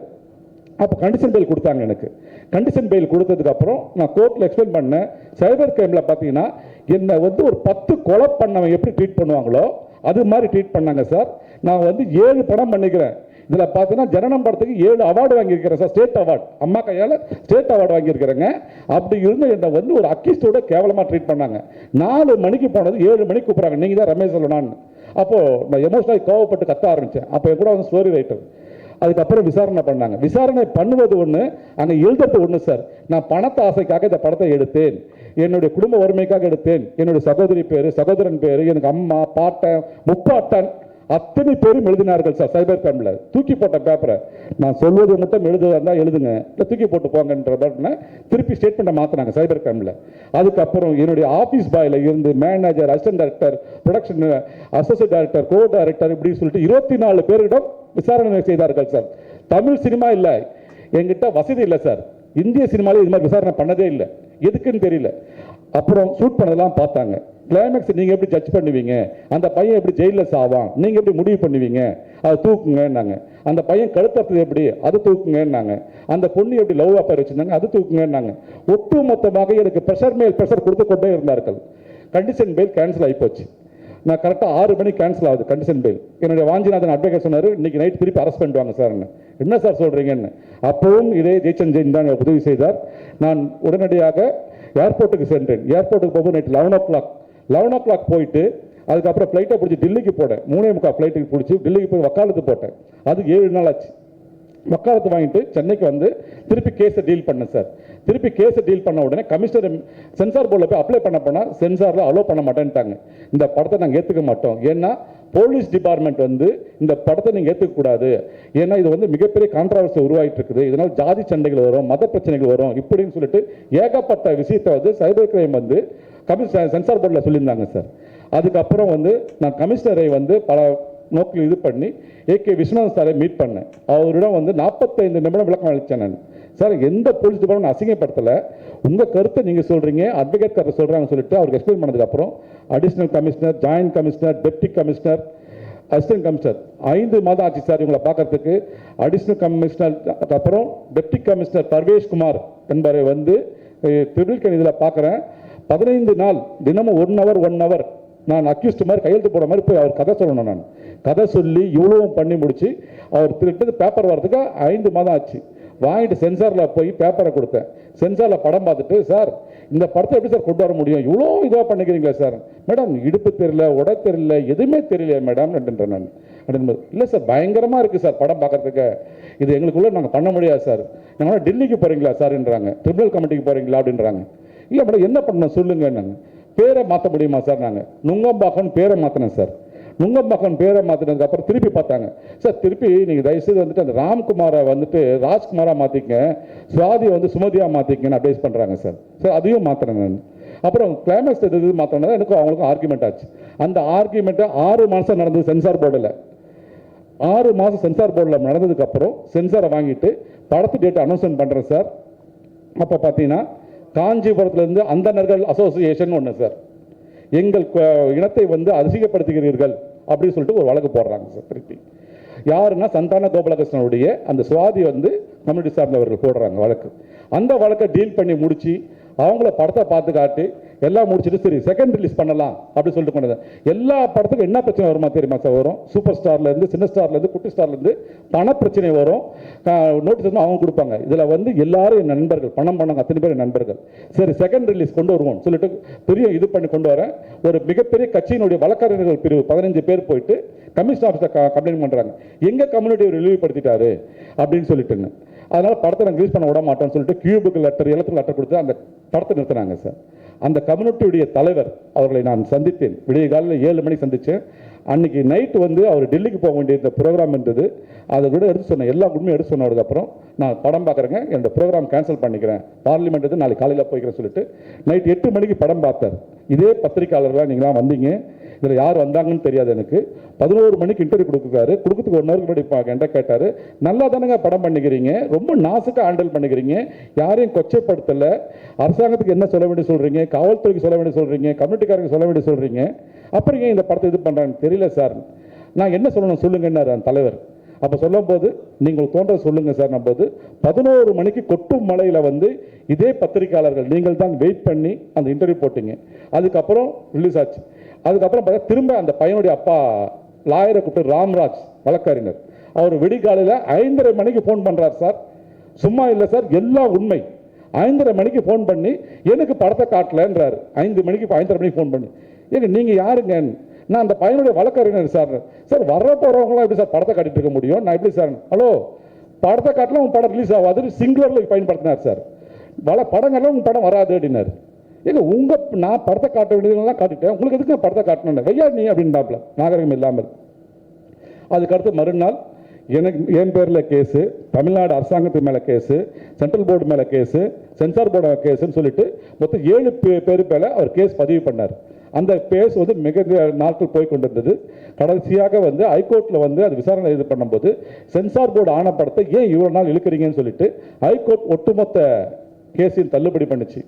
அப்போ கண்டிஷன் பெயில் கொடுத்தாங்க எனக்கு. கண்டிஷன் பெயில் கொடுத்ததுக்கு அப்புறம் நான் கோர்ட்டில் எக்ஸ்பிளைன் பண்ணேன். சைபர் கிரைமில் பார்த்தீங்கன்னா என்னை வந்து ஒரு 10 கொலை பண்ணவன் எப்படி ட்ரீட் பண்ணுவாங்களோ அது மாதிரி ட்ரீட் பண்ணாங்க சார். நான் வந்து 7 படம் பண்ணிக்கிறேன். இதில் பார்த்தீங்கன்னா ஜனனம் படத்துக்கு 7 அவார்டு வாங்கியிருக்கிறேன் சார், ஸ்டேட் அவார்டு, அம்மா கையால் ஸ்டேட் அவார்டு வாங்கியிருக்கிறேங்க. அப்படி இருந்து என்னை வந்து ஒரு அக்கிஸ்டோட கேவலமாக ட்ரீட் பண்ணாங்க. 4 மணிக்கு போனது 7 மணிக்கு கூப்பிட்றாங்க, நீங்கள் தான் ரமேஷ் சொல்லணான்னு. அப்போது நான் எமோஷனலாக கோவப்பட்டு கத்த ஆரம்பித்தேன். அப்போ என் கூட வந்து ஸ்டோரி ரைட்டர். அதுக்கப்புறம் விசாரணை பண்ணாங்க. விசாரணை பண்ணுவது ஒன்று, அங்கே எழுதுறது ஒன்று சார். நான் பணத்தை ஆசைக்காக இந்த படத்தை எடுத்தேன், என்னுடைய குடும்ப வறுமைக்காக எடுத்தேன். என்னுடைய சகோதரி பேர், சகோதரன் பேர், எனக்கு அம்மா, பாட்டன், முப்பாட்டன் அத்தனை பேரும் எழுதினார்கள் சார் சைபர் கிரைமில். தூக்கி போட்ட பேப்பரை நான் சொல்வது மட்டும் எழுதுவதா இருந்தால் எழுதுங்க, இல்லை தூக்கி போட்டு போங்கன்ற பேப்பரை திருப்பி ஸ்டேட்மெண்ட்டை மாற்றினாங்க சைபர் கிரைமில். அதுக்கப்புறம் என்னுடைய ஆஃபீஸ் பாயில் இருந்து manager, assistant director, production associate director, co director இப்படின்னு சொல்லிட்டு 24 பேரிடம் விசாரணை செய்தார்கள் சார். தமிழ் சினிமா இல்லை, என்கிட்ட வசதி இல்லை சார். இந்திய சினிமாவில் இது மாதிரி விசாரணை பண்ணதே இல்லை, எதுக்குன்னு தெரியல. அப்புறம் ஷூட் பண்ணதெல்லாம் பார்த்தாங்க. கிளைமேக்ஸ் நீங்கள் எப்படி ஜட்ஜ் பண்ணுவீங்க, அந்த பையன் எப்படி ஜெயிலில் சாவான், நீங்கள் எப்படி முடிவு பண்ணுவீங்க, அதை தூக்குங்கன்னாங்க. அந்த பையன் கழுத்தறது எப்படி, அது தூக்குங்கன்னாங்க. அந்த பொண்ணு எப்படி லவ் அஃபேர் வச்சுருந்தாங்க, அது தூக்குங்கன்னாங்க. ஒட்டு மொத்தமாக எனக்கு ப்ரெஷர் மேல் ப்ரெஷர் கொடுத்து கொண்டே இருந்தார்கள். கண்டிஷன் பெயில் கேன்சல் ஆகிப்போச்சு. நான் கரெக்டாக 6 மணிக்கு கேன்சல் ஆகுது கண்டிஷன் பெயில். என்னுடைய வாஞ்சிநாதன் அட்வொகேட் சொன்னார், இன்னைக்கு நைட் திருப்பி அரெஸ்ட் பண்ணிடுவாங்க சார்ன்னு. என்ன சார் சொல்கிறீங்கன்னு. அப்பவும் இதே ஜெய்சன் ஜெயின் தான் உதவி செய்தார். நான் உடனடியாக ஏர்போர்ட்டுக்கு சென்றேன். ஏர்போர்ட்டுக்கு போகும்போது நைட் 11 o'clock போயிட்டு அதுக்கப்புறம் ஃப்ளைட்டை பிடிச்சி டெல்லிக்கு போனேன். 3:45 ஃப்ளைட்டுக்கு பிடிச்சி டெல்லிக்கு போய் வக்காலத்து போட்டேன். அது 7 நாள் ஆச்சு. வக்காலத்து வாங்கிட்டு சென்னைக்கு வந்து திருப்பி கேஸை டீல் பண்ணேன் சார். திருப்பி கேஸை டீல் பண்ண உடனே கமிஷனர் சென்சார் போர்டில் போய் அப்ளை பண்ண போனால் சென்சாரில் அலோவ் பண்ண மாட்டேன்ட்டாங்க. இந்த படத்தை நாங்கள் ஏற்றுக்க மாட்டோம், ஏன்னா போலீஸ் டிபார்ட்மெண்ட் வந்து இந்த படத்தை நீங்கள் ஏற்றுக்கக்கூடாது, ஏன்னா இது வந்து மிகப்பெரிய கான்ட்ரவர்சி உருவாகிட்டு இருக்குது, இதனால் ஜாதி சண்டைகள் வரும், மத பிரச்சனைகள் வரும் இப்படின்னு சொல்லிட்டு ஏகப்பட்ட விஷயத்தை வந்து சைபர் கிரைம் வந்து சென்சார் போர்டில் சொல்லியிருந்தாங்க சார். அதுக்கப்புறம் வந்து நான் கமிஷனரை வந்து பல நோக்கில் இது பண்ணி ஏகே விஸ்வநாத் சாரை மீட் பண்ணேன். அவரிடம் வந்து 45 நிமிடம் விளக்கம் அளித்தேன். நான் சார் எந்த போலீஸ் டிபார்ட்மெண்ட் அசிங்கப்படுத்தலை, உங்கள் கருத்தை நீங்கள் சொல்கிறீங்க, அட்வொகேட் கருத்தை சொல்கிறாங்கன்னு சொல்லிட்டு அவருக்கு எக்ஸ்பிளைன் பண்ணதுக்கப்புறம் additional commissioner, joint commissioner, deputy commissioner, assistant commissioner 5 மாதம் ஆச்சு சார் இவங்களை பார்க்கறதுக்கு. அடிஷனல் கமிஷனர் அப்புறம் டெப்டி கமிஷனர் பர்வேஷ் குமார் என்பவரை வந்து ட்ரிபிள் இதில் பார்க்குறேன். 15 நாள் தினமும் 1 hour நான் அக்யூஸ்ட் மாதிரி கையெழுத்து போட மாதிரி போய் அவர் கதை சொல்லணும். நான் கதை சொல்லி இவ்வளவும் பண்ணி முடிச்சு அவர் திருட்டு பேப்பர் வரதுக்கு 5 மாதம் ஆச்சு. வாங்கிட்டு சென்சாரில் போய் பேப்பரை கொடுத்தேன். சென்சாரில் படம் பார்த்துட்டு, சார் இந்த படத்தை எப்படி சார் கொண்டு வர முடியும், இவ்வளோ இதாக பண்ணிக்கிறீங்களா சார். மேடம் இடுப்பு தெரியல, உடை தெரியல, எதுவுமே தெரியல மேடம் அப்படின்றேன் நான். அப்படின்போது இல்லை சார் பயங்கரமாக இருக்குது சார் படம் பார்க்குறதுக்கு, இது எங்களுக்குள்ளே நாங்கள் பண்ண முடியாது சார். நாங்கள் டெல்லிக்கு போகிறீங்களா சார்ன்றாங்க, ட்ரிபியூனல் கமிட்டிக்கு போகிறீங்களா அப்படின்றாங்க. இல்லை மேடம் என்ன பண்ணணும் சொல்லுங்க. நாங்கள் பேரை மாற்ற முடியுமா சார். நாங்கள் நுங்கம்பாக்கன் பேரை மாற்றினேன் சார். நுங்கம்பாக்கன் பேரை மாற்றினதுக்கு அப்புறம் திருப்பி பார்த்தாங்க. சார் திருப்பி நீங்கள் தயவுசெய்து வந்துட்டு அந்த ராம்குமாரை வந்துட்டு ராஜ்குமாராக மாற்றிக்க, சுவாதியை வந்து சுமதியாக மாற்றிக்கன்னு அட்வைஸ் பண்ணுறாங்க சார். சார் அதையும் மாற்றினேன் நான். அப்புறம் கிளைமேக்ஸ் எது மாற்றினதா எனக்கும் அவங்களுக்கும் ஆர்குமெண்ட் ஆச்சு. அந்த ஆர்குமெண்ட்டை 6 மாதம் நடந்தது சென்சார் போர்டில். 6 மாதம் சென்சார் போர்டில் நடந்ததுக்கப்புறம் சென்சாரை வாங்கிட்டு படத்து டேட்டை அனௌன்ஸ்மெண்ட் பண்ணுறேன் சார். அப்போ பார்த்தீங்கன்னா காஞ்சிபுரத்துலேருந்து அந்தணர்கள் அசோசியேஷன் ஒன்று சார், எங்கள் இனத்தை வந்து அசிங்கப்படுத்துகிறீர்கள் அப்படின்னு சொல்லிட்டு ஒரு வழக்கு போடுறாங்க சார். திருப்பி யாருன்னா சந்தான கோபாலகிருஷ்ணனுடைய அந்த சுவாதி வந்து கம்யூனிட்டி சார்ந்தவர்கள் போடுறாங்க வழக்கு. அந்த வழக்கை டீல் பண்ணி முடிச்சு அவங்கள படத்தை பார்த்து காட்டி எல்லாம் முடிச்சுட்டு சரி செகண்ட் ரிலீஸ் பண்ணலாம் அப்படின்னு சொல்லிட்டு கொண்டது. எல்லா படத்துக்கும் என்ன பிரச்சனை வருமா தெரியுமா சார் வரும். சூப்பர் ஸ்டார்லேருந்து, சின்ன ஸ்டார்லேருந்து, குட்டி ஸ்டார்லேருந்து பண பிரச்சனை வரும். நோட்டீஸ் அவங்க கொடுப்பாங்க. இதில் வந்து எல்லாரும் என் நண்பர்கள், பணம் பண்ணாங்க அத்தனை பேர் நண்பர்கள். சரி செகண்ட் ரிலீஸ் கொண்டு வருவோம் சொல்லிட்டு பெரிய இது பண்ணி கொண்டு வரேன். ஒரு மிகப்பெரிய கட்சியினுடைய வழக்கறிஞர்கள் பிரிவு 15 பேர் போயிட்டு கமிஷன் ஆஃபீஸை கம்ப்ளைண்ட் பண்ணுறாங்க, எங்கள் கம்யூனிட்டியை இழிவுபடுத்திட்டாரு அப்படின்னு சொல்லிட்டுங்க. அதனால் படத்தை நாங்கள் ரிலீஸ் பண்ண விட மாட்டோம்னு சொல்லிட்டு கியூபுக்கு லெட்டர், எழுத்துக்கு லெட்டர் கொடுத்து அந்த படத்தை நிறுத்தினாங்க சார். அந்த கம்யூனிட்டியுடைய தலைவர் அவர்களை நான் சந்தித்தேன். விடிய காலையில் 7 மணிக்கு சந்தித்தேன். அன்றைக்கி நைட்டு வந்து அவர் டெல்லிக்கு போக வேண்டிய இந்த ப்ரோக்ராம் இருந்தது. அதை கூட எடுத்து சொன்னேன், எல்லா உண்மையும் எடுத்து சொன்னதுக்கப்புறம் நான் படம் பார்க்குறேங்க, என்னோட ப்ரோக்ராம் கேன்சல் பண்ணிக்கிறேன், பார்லிமெண்ட் வந்து நாளைக்கு காலையில் போய்க்கிறேன் சொல்லிட்டு நைட் 8 மணிக்கு படம் பார்த்தார். இதே பத்திரிக்கையாளர்களாக நீங்களாம் வந்தீங்க, இதில் யார் வந்தாங்கன்னு தெரியாது எனக்கு. 11 மணிக்கு இன்டர்வியூ கொடுக்குறாரு. கொடுக்கறதுக்கு 1 ஹவருக்கு முன்னாடி என்கிட்ட கேட்டார், நல்லா தானேங்க படம் பண்ணிக்கிறீங்க, ரொம்ப நாசுக்காக ஹேண்டில் பண்ணிக்கிறீங்க, யாரையும் கொச்சைப்படுத்தலை, அரசாங்கத்துக்கு என்ன சொல்ல வேண்டிய சொல்கிறீங்க, காவல்துறைக்கு சொல்ல வேண்டிய சொல்கிறீங்க, கம்யூனிட்டிக்காரங்க சொல்ல வேண்டிய சொல்கிறீங்க, அப்புறம் ஏன் இந்த படத்தை இது பண்ணுறாங்கன்னு தெரியல சார். நான் என்ன சொல்லணும் சொல்லுங்கன்னாரு அந்த தலைவர். அப்போ சொல்லும் போது நீங்கள் தோன்ற சொல்லுங்க சார். போது 11 மணிக்கு கொட்டும் மலையில் வந்து இதே பத்திரிகையாளர்கள் நீங்கள் தான் வெயிட் பண்ணி அந்த இன்டர்வியூ போட்டீங்க. அதுக்கப்புறம் ரிலீஸ் ஆச்சு. அதுக்கப்புறம் பார்த்தா திரும்ப அந்த பையனுடைய அப்பா லாயரை கூப்பிட்டு, ராம்ராஜ் வழக்கறிஞர், அவர் விடிகாலையில் 5:30 மணிக்கு ஃபோன் பண்ணுறார் சார். சும்மா இல்லை சார், எல்லாம் உண்மை. 5:30 மணிக்கு ஃபோன் பண்ணி எனக்கு படத்தை காட்டலன்றார். 5:30 மணிக்கு ஃபோன் பண்ணி, ஏங்க நீங்கள் யாருங்க? நான் அந்த பையனுடைய வழக்கறிஞர் சார். சார் வர போகிறவங்களாம் எப்படி சார் படத்தை காட்டிட்டு இருக்க முடியும்? நான் எப்படி சார், ஹலோ படத்தை காட்டலாம் உங்கள் படம் ரிலீஸ் ஆகாது சிங்குலரில் பயன்படுத்தினார் சார். படங்கள்லாம் உங்கள் படம் வராது அப்படின்னாரு. ஏங்க நான் படத்தை காட்ட வேண்டியதெல்லாம் காட்டிட்டேன், உங்களுக்கு எதுக்கு நான் படத்தை காட்டணும், வையா நீ அப்படின்டாப்ல நாகரிகம் இல்லாமல். அதுக்கடுத்து மறுநாள் என் பேரில் கேஸு, தமிழ்நாடு அரசாங்கத்து மேலே கேஸு, சென்ட்ரல் போர்டு மேலே கேஸு, சென்சார் போர்டு கேஸுன்னு சொல்லிட்டு மொத்தம் 7 பேர் மேலே அவர் கேஸ் பதிவு பண்ணார். அந்த கேஸ் வந்து மிக நாட்கள் போய் கொண்டிருந்தது. கடைசியாக வந்து ஹைகோர்ட்டில் வந்து அது விசாரணை இது பண்ணும்போது சென்சார் போர்டு ஆணைப்படத்தை ஏன் இவ்வளோ நாள் இழுக்கிறீங்கன்னு சொல்லிட்டு ஹைகோர்ட் ஒட்டுமொத்த கேஸையும் தள்ளுபடி பண்ணிச்சு.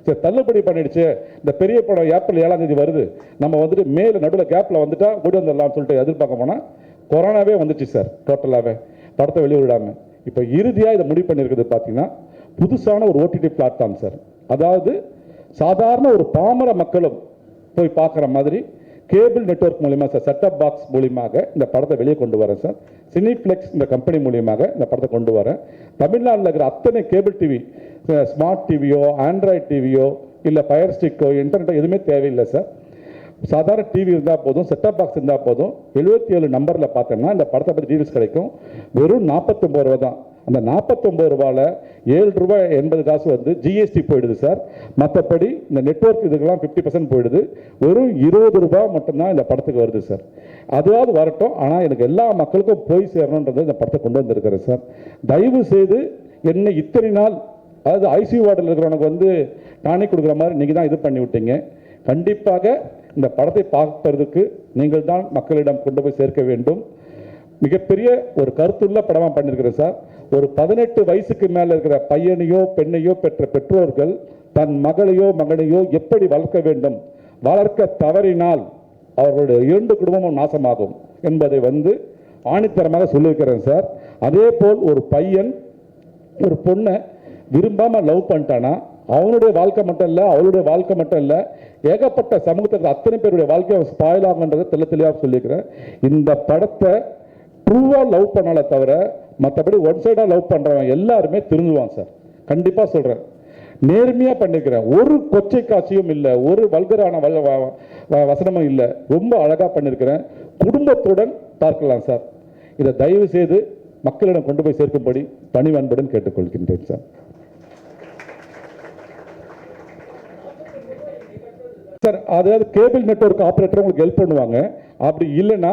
சரி, தள்ளுபடி பண்ணிடுச்சு, இந்த பெரிய படம் ஏப்ரல் 7ஆம் தேதி வருது, நம்ம வந்துட்டு மேல நடுவில் கேப்பில் வந்துட்டா கூடி வந்துடலாம்னு சொல்லிட்டு எதிர்பார்க்க போனால் கொரோனாவே வந்துச்சு சார். டோட்டலாகவே படத்தை வெளியே விடாமல் இப்போ இறுதியாக இதை முடிவு பண்ணியிருக்குது பார்த்தீங்கன்னா புதுசான ஒரு ஓடிடி பிளாட்ஃபார்ம் சார். அதாவது சாதாரண ஒரு பாமர மக்களும் போய் பார்க்குற மாதிரி கேபிள் நெட்வொர்க் மூலிமா சார், செட்டப் பாக்ஸ் மூலியமாக இந்த படத்தை வெளியே கொண்டு வரேன் சார். சினிப்ளெக்ஸ் இந்த கம்பெனி மூலியமாக இந்த படத்தை கொண்டு வரேன். தமிழ்நாட்டில் இருக்கிற அத்தனை கேபிள் டிவி, ஸ்மார்ட் டிவியோ, ஆண்ட்ராய்டு டிவியோ, இல்லை ஃபயர் ஸ்டிக்கோ, இன்டர்நெட்டோ எதுவுமே தேவையில்லை சார். சாதாரண டிவி இருந்தால் போதும், செட்டப் பாக்ஸ் இருந்தால் போதும். 77 நம்பரில் பார்த்தோம்னா இந்த படத்தை பற்றி டீட்டெயில்ஸ் கிடைக்கும். வெறும் 49 ரூபா தான். அந்த 49 ரூபாயில் 7 ரூபாய் 80 காசு வந்து ஜிஎஸ்டி போயிடுது சார். மற்றபடி இந்த நெட்வொர்க் இதுக்கெல்லாம் 50% போயிடுது. வெறும் 20 ரூபாய் மட்டும்தான் இந்த படத்துக்கு வருது சார். அதுவாவது வரட்டும், ஆனால் எனக்கு எல்லா மக்களுக்கும் போய் சேரணுன்றது இந்த படத்தை கொண்டு வந்திருக்கிறேன் சார். தயவு செய்து என்னை இத்தனை நாள், அதாவது ஐசியூ வார்டில் இருக்கிறவனுக்கு வந்து டானிக் கொடுக்குற மாதிரி நீங்கள் தான் இது பண்ணி விட்டீங்க. கண்டிப்பாக இந்த படத்தை பார்ப்பதற்கு நீங்கள் தான் மக்களிடம் கொண்டு போய் சேர்க்க வேண்டும். மிகப்பெரிய ஒரு கருத்துள்ள படமாக பண்ணியிருக்கிறேன் சார். ஒரு 18 வயசுக்கு மேலே இருக்கிற பையனையோ பெண்ணையோ பெற்ற பெற்றோர்கள் தன் மகளையோ மகனையோ எப்படி வளர்க்க வேண்டும், வளர்க்க தவறினால் அவர்களுடைய 2 குடும்பமும் நாசமாகும் என்பதை வந்து ஆணித்தரமாக சொல்லியிருக்கிறேன் சார். அதே போல் ஒரு பையன் ஒரு பொண்ணை விரும்பாமல் லவ் பண்ணிட்டானா அவனுடைய வாழ்க்கை மட்டும் இல்லை, அவளுடைய வாழ்க்கை மட்டும் இல்லை, ஏகப்பட்ட சமூகத்தில் அத்தனை பேருடைய வாழ்க்கையை ஸ்பாயில் ஆகுன்றதை தெளிவாக சொல்லியிருக்கிறேன். இந்த படத்தை ட்ரூவாக லவ் பண்ணாலே தவிர மற்றபடி ஒன் சைடாக லவ் பண்ணுறவன் எல்லாருமே திருந்துவான் சார். கண்டிப்பாக சொல்கிறேன், நேர்மையாக பண்ணியிருக்கிறேன். ஒரு கொச்சை காட்சியும் இல்லை, ஒரு வல்கரான வசனமும் இல்லை. ரொம்ப அழகாக பண்ணியிருக்கிறேன். குடும்பத்துடன் பார்க்கலாம் சார். இதை தயவு செய்து மக்களிடம் கொண்டு போய் சேர்க்கும்படி பணிவன்புடன் கேட்டுக்கொள்கின்றேன் சார். சார், அதாவது கேபிள் நெட்வொர்க் ஆப்ரேட்டர் உங்களுக்கு ஹெல்ப் பண்ணுவாங்க. அப்படி இல்லைன்னா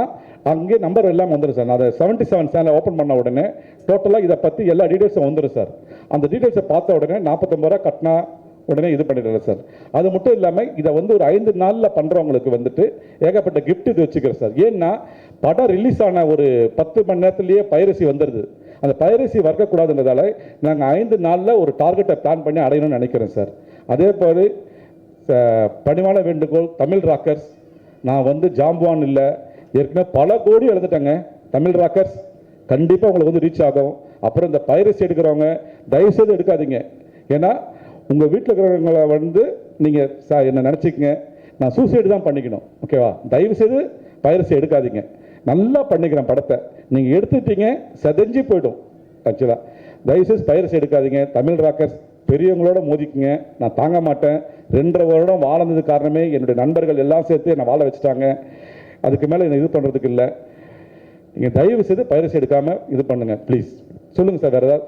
அங்கே நம்பர் எல்லாம் வந்துடும் சார். நான் அதை 77 சேனல் ஓப்பன் பண்ண உடனே டோட்டலாக இதை பற்றி எல்லா டீட்டெயில்ஸும் வந்துடும் சார். அந்த டீட்டெயில்ஸை பார்த்த உடனே 49 ரூபா கட்டினா உடனே இது பண்ணிடுறேன் சார். அது மட்டும் இல்லாமல் இதை வந்து ஒரு 5 நாளில் பண்ணுறவங்களுக்கு வந்துட்டு ஏகப்பட்ட கிஃப்ட் இது வச்சுக்கிறேன் சார். ஏன்னா படம் ரிலீஸ் ஆன ஒரு 10 மணி நேரத்துலேயே பைரசி வந்துடுது. அந்த பைரசி வரக்கூடாதுன்றதால நாங்கள் 5 நாளில் ஒரு டார்கெட்டை பிளான் பண்ணி அடையணும்னு நினைக்கிறேன் சார். அதே போல் பணிவான வேண்டுகோள், தமிழ் ராக்கர்ஸ், நான் வந்து ஜாம்பவான் இல்லை, ஏற்கனவே பல கோடி எழுதிட்டேங்க. தமிழ் ராக்கர்ஸ் கண்டிப்பாக உங்களுக்கு வந்து ரீச் ஆகும். அப்புறம் இந்த பைரசி எடுக்கிறவங்க தயவுசெய்து எடுக்காதீங்க. ஏன்னா உங்கள் வீட்டில் இருக்கிறவங்களை வந்து நீங்கள் என்ன நினச்சிக்கங்க, நான் சூசைடு தான் பண்ணிக்கணும், ஓகேவா? தயவுசெய்து பைரசி எடுக்காதீங்க. நல்லா பண்ணிக்கிறேன் படத்தை. நீங்கள் எடுத்துட்டீங்க செதஞ்சு போய்டும். ஆக்சுவலாக தயவுசெய்து பைரசி எடுக்காதீங்க. தமிழ் ராக்கர்ஸ் பெரியவங்களோட மோதிக்குங்க. நான் தாங்க மாட்டேன். 2.5 வருடம் வாழ்ந்தது காரணமே என்னுடைய நண்பர்கள் எல்லாம் சேர்த்து என்னை வாழ வச்சுட்டாங்க. அதுக்கு மேலே என்ன இது பண்ணுறதுக்கு இல்லை. நீங்கள் தயவு செய்து பைரசி எடுக்காமல் இது பண்ணுங்க ப்ளீஸ். சொல்லுங்கள் சார், வேறு ஏதாவது?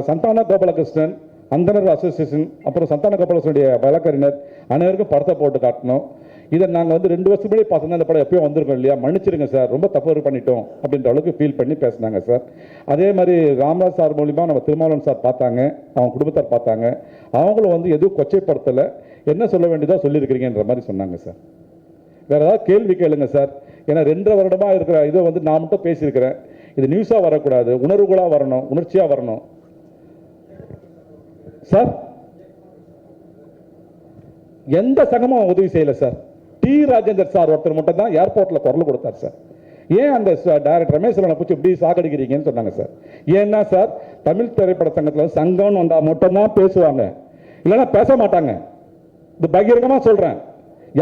சந்தான கோபாலகிருஷ்ணன், அந்தனர் அசோசியேஷன், அப்புறம் சந்தான கோபாலகிருஷ்ணனுடைய வழக்கறிஞர் அனைவருக்கும் படத்தை போட்டு காட்டணும். இதை நாங்கள் வந்து 2 வருஷம் முன்னாடி பார்த்தோம்னா இந்த படம் எப்பயோ வந்திருக்கோம் இல்லையா, மன்னிச்சிருங்க சார், ரொம்ப தப்பு பண்ணிட்டோம் அப்படின்ற அளவுக்கு ஃபீல் பண்ணி பேசினாங்க சார். அதே மாதிரி ராம்ராஜ் சார் மூலிமா நம்ம திருமாவளவன் சார் பார்த்தாங்க, அவங்க குடும்பத்தார் பார்த்தாங்க. அவங்களும் வந்து எதுவும் கொச்சைப்படுத்தலை, என்ன சொல்ல வேண்டியதாக சொல்லியிருக்கிறீங்கன்ற மாதிரி சொன்னாங்க சார். வேறு ஏதாவது கேள்வி கேளுங்க சார். ஏன்னா 2.5 வருடமாக இருக்கிற இதை வந்து நான் மட்டும் பேசியிருக்கிறேன். இது நியூஸாக வரக்கூடாது, உணர்வுகளாக வரணும், உணர்ச்சியாக வரணும் சார். எந்த சங்கமும் உதவி செய்யலை சார். டி ராஜேந்தர் சார் ஒருத்தர் மட்டும் தான் ஏர்போர்ட்டில் குரல் கொடுத்தார் சார். ஏன் அந்த டைரக்டர் ரமேஷ் பூச்சி இப்படி சாகடிக்கிறீங்கன்னு சொன்னாங்க சார். ஏன்னா சார், தமிழ் திரைப்பட சங்கத்தில் சங்கம்னு வந்தால் மட்டும்தான் பேசுவாங்க, இல்லைன்னா பேச மாட்டாங்க. இது பகிரங்கமாக சொல்கிறேன்.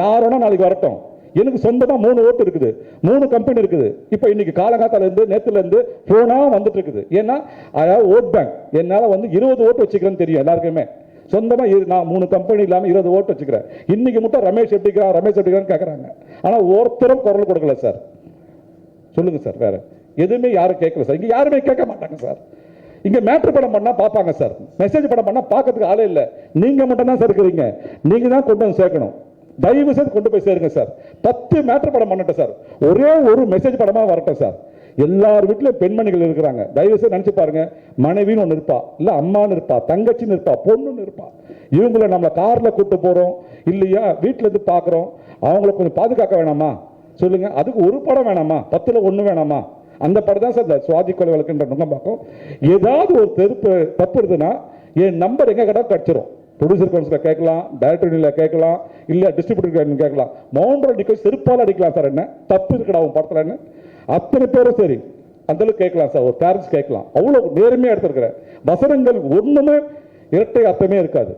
யாரோனா நாளைக்கு வரட்டும். எனக்கு சொந்தமாக 3 ஓட்டு இருக்குது, 3 கம்பெனி இருக்குது. இப்போ இன்னைக்கு காலங்காத்தாலேருந்து நேற்றுலேருந்து ஃபோனாக வந்துட்டு இருக்குது. ஏன்னா அதாவது ஓட் பேங்க் என்னால் வந்து 20 ஓட்டு வச்சுக்கிறேன்னு தெரியும் எல்லாருக்குமே. சொந்தமாக நான் 3 கம்பெனி இல்லாமல் 20 ஓட்டு வச்சுக்கிறேன். இன்னைக்கு மட்டும் ரமேஷ் எப்படிக்கிறான்னு கேட்குறாங்க. ஆனால் ஒருத்தரும் குரல் கொடுக்கல சார். சொல்லுங்க சார், வேற எதுவுமே யாரும் கேட்கல சார். இங்கே யாருமே கேட்க மாட்டாங்க சார். இங்கே மேட்ரு படம் பண்ணால் பார்ப்பாங்க சார், மெசேஜ் படம் பண்ணால் பார்க்கறதுக்கு ஆளே இல்லை. நீங்கள் மட்டும் தான் சார் இருக்கிறீங்க, நீங்கள் தான் கொண்டு வந்து சேர்க்கணும். தயவு செய்து கொண்டு போய் சேருங்க சார். 10 மேட்ரு படம் பண்ணட்டும் சார், ஒரே ஒரு மெசேஜ் படமாக வரட்டும் சார். எல்லார் வீட்டிலும் பெண்மணிகள் இருக்கிறாங்க, தயவு செய்து நினச்சி பாருங்க. மனைவின்னு ஒன்று இருப்பா, இல்லை அம்மான்னு இருப்பா, தங்கச்சின்னு இருப்பா, பொண்ணுன்னு இருப்பா. இவங்கள நம்ம காரில் கூப்பிட்டு போகிறோம் இல்லையா, வீட்டில் இருந்து பார்க்குறோம், அவங்கள கொஞ்சம் பாதுகாக்க வேணாமா சொல்லுங்க? அதுக்கு ஒரு படம் வேணாமா? 10ல் 1 வேணாமா? அந்த படம் தான் சார் இந்த சுவாதி கொலை வழக்குன்ற நுங்கம்பாக்கம். ஏதாவது ஒரு தப்பு இருக்குதுன்னா என் நம்பர் எங்கே கேட்டால் கிடச்சிரும். ப்ரொடியூசர் கவுன்சிலில் கேட்கலாம், டைரக்டர் கேட்கலாம், இல்லை டிஸ்ட்ரிபியூட்டர் கேட்கலாம். மவுண்டர் அடிக்க செருப்பால் அடிக்கலாம் சார். என்ன தப்பு இருக்குடா அவன் படத்தில்? என்ன அத்தனை பேரும் சரி அந்தளவுக்கு கேட்கலாம் சார். ஒரு பேரண்ட்ஸ் கேட்கலாம். அவ்வளோ நேர்மையாக எடுத்துருக்கிறேன். வசனங்கள் ஒன்றுமே இரட்டை அர்த்தமே இருக்காது,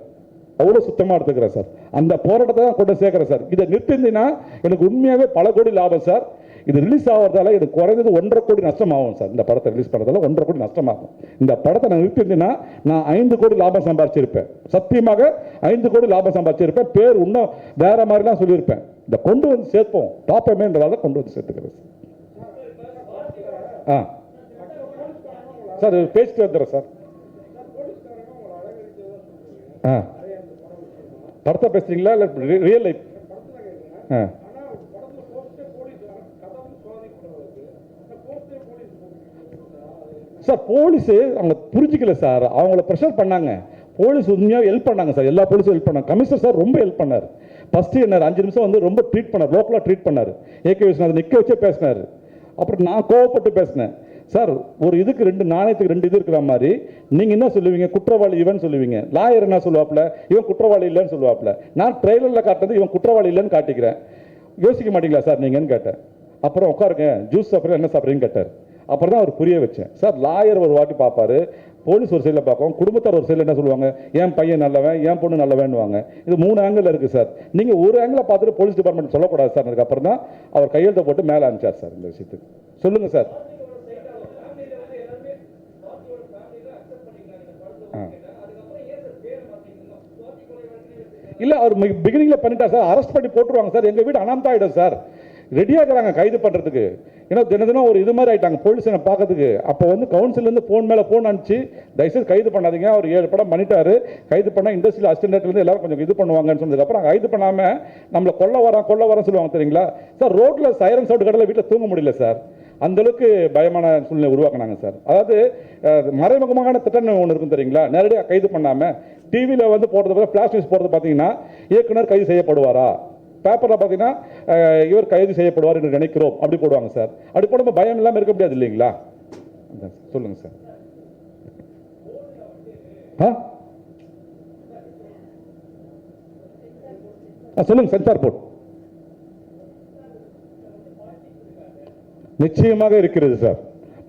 அவ்வளோ சுத்தமாக எடுத்துக்கிறேன் சார். அந்த போராட்டத்தை தான் கொண்டு சேர்க்குறேன் சார். இதை நிறுத்திருந்தீங்கன்னா எனக்கு உண்மையாகவே பல கோடி லாபம் சார். இது ரிலீஸ் ஆகிறதால எனக்கு குறைந்தது 1.5 கோடி நஷ்டமாகும் சார். இந்த படத்தை ரிலீஸ் பண்ணுறதால 1.5 கோடி நஷ்டமாகும். இந்த படத்தை நான் நிறுத்திருந்தேன்னா நான் 5 கோடி லாபம் சம்பாதிச்சிருப்பேன். சத்தியமாக 5 கோடி லாபம் சம்பாதிச்சிருப்பேன். பேர் இன்னும் வேற மாதிரிலாம் சொல்லியிருப்பேன். இதை கொண்டு வந்து சேர்ப்போம் பார்ப்போமேன்றதால கொண்டு வந்து சேர்த்துக்கிறேன் சார். சார் பேசிட்டு வந்துடுறேன் சார். படத்தை பேசுறீங்களா இல்லை ரியல் லைஃப்? சார் போலீஸ் அவங்க புரிஞ்சிக்கல சார், அவங்கள ப்ரெஷர் பண்ணாங்க. போலீஸ் உண்மையாக ஹெல்ப் பண்ணாங்க சார், எல்லா போலீஸும் ஹெல்ப் பண்ணாங்க. கமிஷனர் சார் ரொம்ப ஹெல்ப் பண்ணார். ஃபஸ்ட்டு என்ன 5 நிமிஷம் வந்து ரொம்ப ட்ரீட் பண்ணார், லோக்கலாக ட்ரீட் பண்ணார். ஏகே விஸ்வநாதன் நிற்க வச்சே பேசினார். அப்புறம் நான் கோவப்பட்டு பேசினேன். சார் ஒரு இதுக்கு 2 நாணயத்துக்கு 2 இது இருக்கிற மாதிரி நீங்கள் என்ன சொல்லுவீங்க? குற்றவாளி இவன் சொல்லுவீங்க, லாயர் என்ன சொல்லுவாப்புல, இவன் குற்றவாளி இல்லைன்னு சொல்லுவாப்புல. நான் ட்ரெய்லரில் காட்டுறது இவன் குற்றவாளி இல்லைன்னு காட்டிக்கிறேன். யோசிக்க மாட்டீங்களா சார் நீங்கன்னு கேட்டேன். அப்புறம் உட்காருங்க, ஜூஸ் சாப்பிட்றேன், என்ன சாப்பிட்றீங்கன்னு கேட்டார். அப்புறம் தான் அவர் புரிய வச்சேன். சார் லாயர் ஒரு வாட்டி பார்ப்பாரு, போலீஸ் ஒரு சைடில் பார்ப்போம், குடும்பத்தார் ஒரு சைடில் என்ன சொல்லுவாங்க, என் பையன் நல்லவன், என் பொண்ணு நல்லவன்னுவாங்க. இது 3 ஆங்கிள் இருக்குது சார். நீங்கள் ஒரு ஆங்கிளில் பார்த்துட்டு போலீஸ் டிபார்ட்மெண்ட் சொல்லக்கூடாது சார். அதுக்கப்புறம் தான் அவர் கையெழுத்தை போட்டு மேலே அனுப்பிச்சார் சார் இந்த விஷயத்துக்கு. சொல்லுங்கள் சார். இல்லை அவர் பிகினிங்கில் பண்ணிட்டா சார், அரெஸ்ட் பண்ணி போட்டுருவாங்க சார். எங்கள் வீடு அனாமத்தா ஆகிடும் சார். ரெடியாக இருக்கிறாங்க கைது பண்ணுறதுக்கு. ஏன்னா தினம் ஒரு இது மாதிரி ஆகிட்டாங்க போலீஸ் என்னை பார்க்கறதுக்கு. அப்போ வந்து கவுன்சிலேருந்து ஃபோன் மேலே ஃபோன் அனுப்பிச்சு தயவுசெய்து கைது பண்ணாதீங்க, அவர் 7 படம் பண்ணிட்டாரு, கைது பண்ணால் இண்டஸ்ட்ரியில் அசிஸ்டன்ட்லேருந்து எல்லாரும் கொஞ்சம் இது பண்ணுவாங்கன்னு சொன்னதுக்கப்புறம் கைது பண்ணாமல் நம்மளை கொல்ல வரோம் சொல்லுவாங்க தெரியுங்களா சார். ரோட்டில் சைரன் சவுண்ட் கடலில் வீட்டில் தூங்க முடியல சார். அந்தளவுக்கு பயமான சூழ்நிலை உருவாக்குனாங்க சார். அதாவது மறைமுகமான திட்டம் ஒன்று இருக்கும் தெரியுங்களா, நேரடியாக கைது பண்ணாமல் டிவியில் வந்து போடுறது, ஃப்ளாஷ் நியூஸ் போடுறது பார்த்தீங்கன்னா இயக்குனர் கைது செய்யப்படுவாரா, பேப்பரில் பார்த்தீங்கன்னா இவர் கைது செய்யப்படுவார் என்று நினைக்கிறோம் அப்படி போடுவாங்க சார். அப்படி போடும்போது பயம் இல்லாமல் இருக்க முடியாது இல்லைங்களா? சொல்லுங்கள் சார். சொல்லுங்க. சென்சார் போர்டு நிச்சயமாக இருக்கிறது சார்.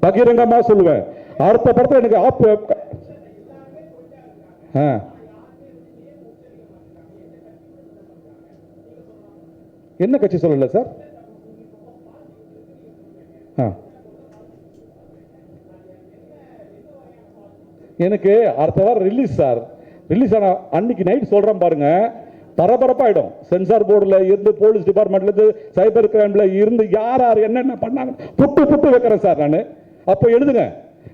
பகிரங்கமாக சொல்லுவேன். அடுத்த படத்தில் எனக்கு என்ன கட்சி சொல்லல சார்? எனக்கு அடுத்த வாரம் ரிலீஸ் சார். ரிலீஸ் ஆன அன்னைக்கு நைட் சொல்றேன் பாருங்க, பரபரப்பாயிடும். சென்சார் போர்டில் இருந்து, போலீஸ் டிபார்ட்மெண்ட்ல இருந்து, சைபர் கிரைம்ல இருந்து யார் என்னென்ன பண்ணாங்க புட்டு வைக்கிறேன் சார் நான். அப்போ எழுதுங்க.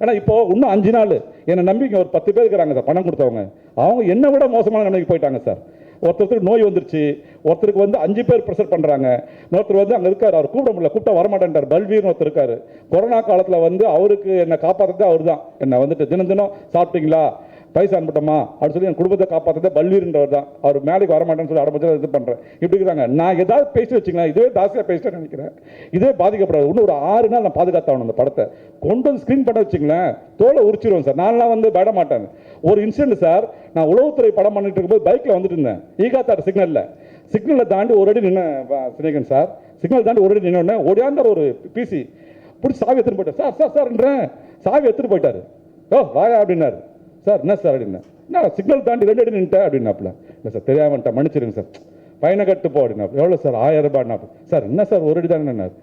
ஏன்னா இப்போ இன்னும் 5 நாள் என்னை நம்பிக்கை ஒரு 10 பேர் இருக்கிறாங்க சார் பணம் கொடுத்தவங்க. அவங்க என்னை விட மோசமான நிலைமைக்கு போயிட்டாங்க சார். ஒருத்தருக்கு நோய் வந்துருச்சு, ஒருத்தருக்கு வந்து 5 பேர் ப்ரெஷர் பண்ணுறாங்க, இன்னொருத்தர் வந்து அங்கே இருக்கார், அவர் கூப்பிட முடியல, கூப்பிட்டா வரமாட்டேன்றார். பல்வீர்னு ஒருத்தர் இருக்காரு. கொரோனா காலத்தில் வந்து அவருக்கு என்னை காப்பாற்றுறது அவர் தான். என்னை வந்துட்டு தினம் சாப்பிட்டீங்களா, பைசா அனுப்பிட்டோமா அப்படின்னு சொல்லி என் குடும்பத்தை காப்பாற்றுறதே பல்வீர்ன்றவர் தான். அவர் மேலைக்கு வரமாட்டேன்னு சொல்லி ஆரம்பிச்சு இது பண்ணுறேன். இப்படி இருக்கிறாங்க. நான் ஏதாவது பேசி வச்சுக்கலாம், இதுவே ஜாஸ்தியாக பேசிட்டேன்னு நினைக்கிறேன். இதே பாதிக்கப்படாது. இன்னும் ஒரு 6 நாள் நான் பாதுகாத்தாகணும். அந்த படத்தை கொண்டு வந்து ஸ்க்ரீன் பண்ண வச்சுங்களேன், தோலை உரிச்சிருவேன் சார். நான்லாம் வந்து பட மாட்டேன். ஒரு இன்சிடென்ட் சார், நான் உளவுத்துறை படம் பண்ணிட்டு இருக்கும்போது பைக்கில் வந்துட்டு இருந்தேன். ஈகாத்தார் சிக்னலில் தாண்டி ஒரு அடி நின்று சினேகன் சார், சிக்னல் தாண்டி ஒரு அடி நின்று ஓடியாந்தார் ஒரு பிசி பிடிச்சி சாவி எடுத்துட்டு போயிட்டார். சார்ன்றேன், சாவி எடுத்துட்டு போயிட்டாரு. வாயா அப்படின்னாரு. சார் என்ன சார் அப்படின்னா, என்ன சிக்னல் தாண்டி 2 அடி நின்ட்டேன் அப்படின்னாப்புல. இல்லை சார் தெரியாமட்டேன், மன்னிச்சிருங்க சார், பையனை கட்டு போ அப்படின்னா. எவ்வளோ சார்? 1000 ரூபாய்னா. சார் என்ன சார் 1 அடி தான் நின்னார்.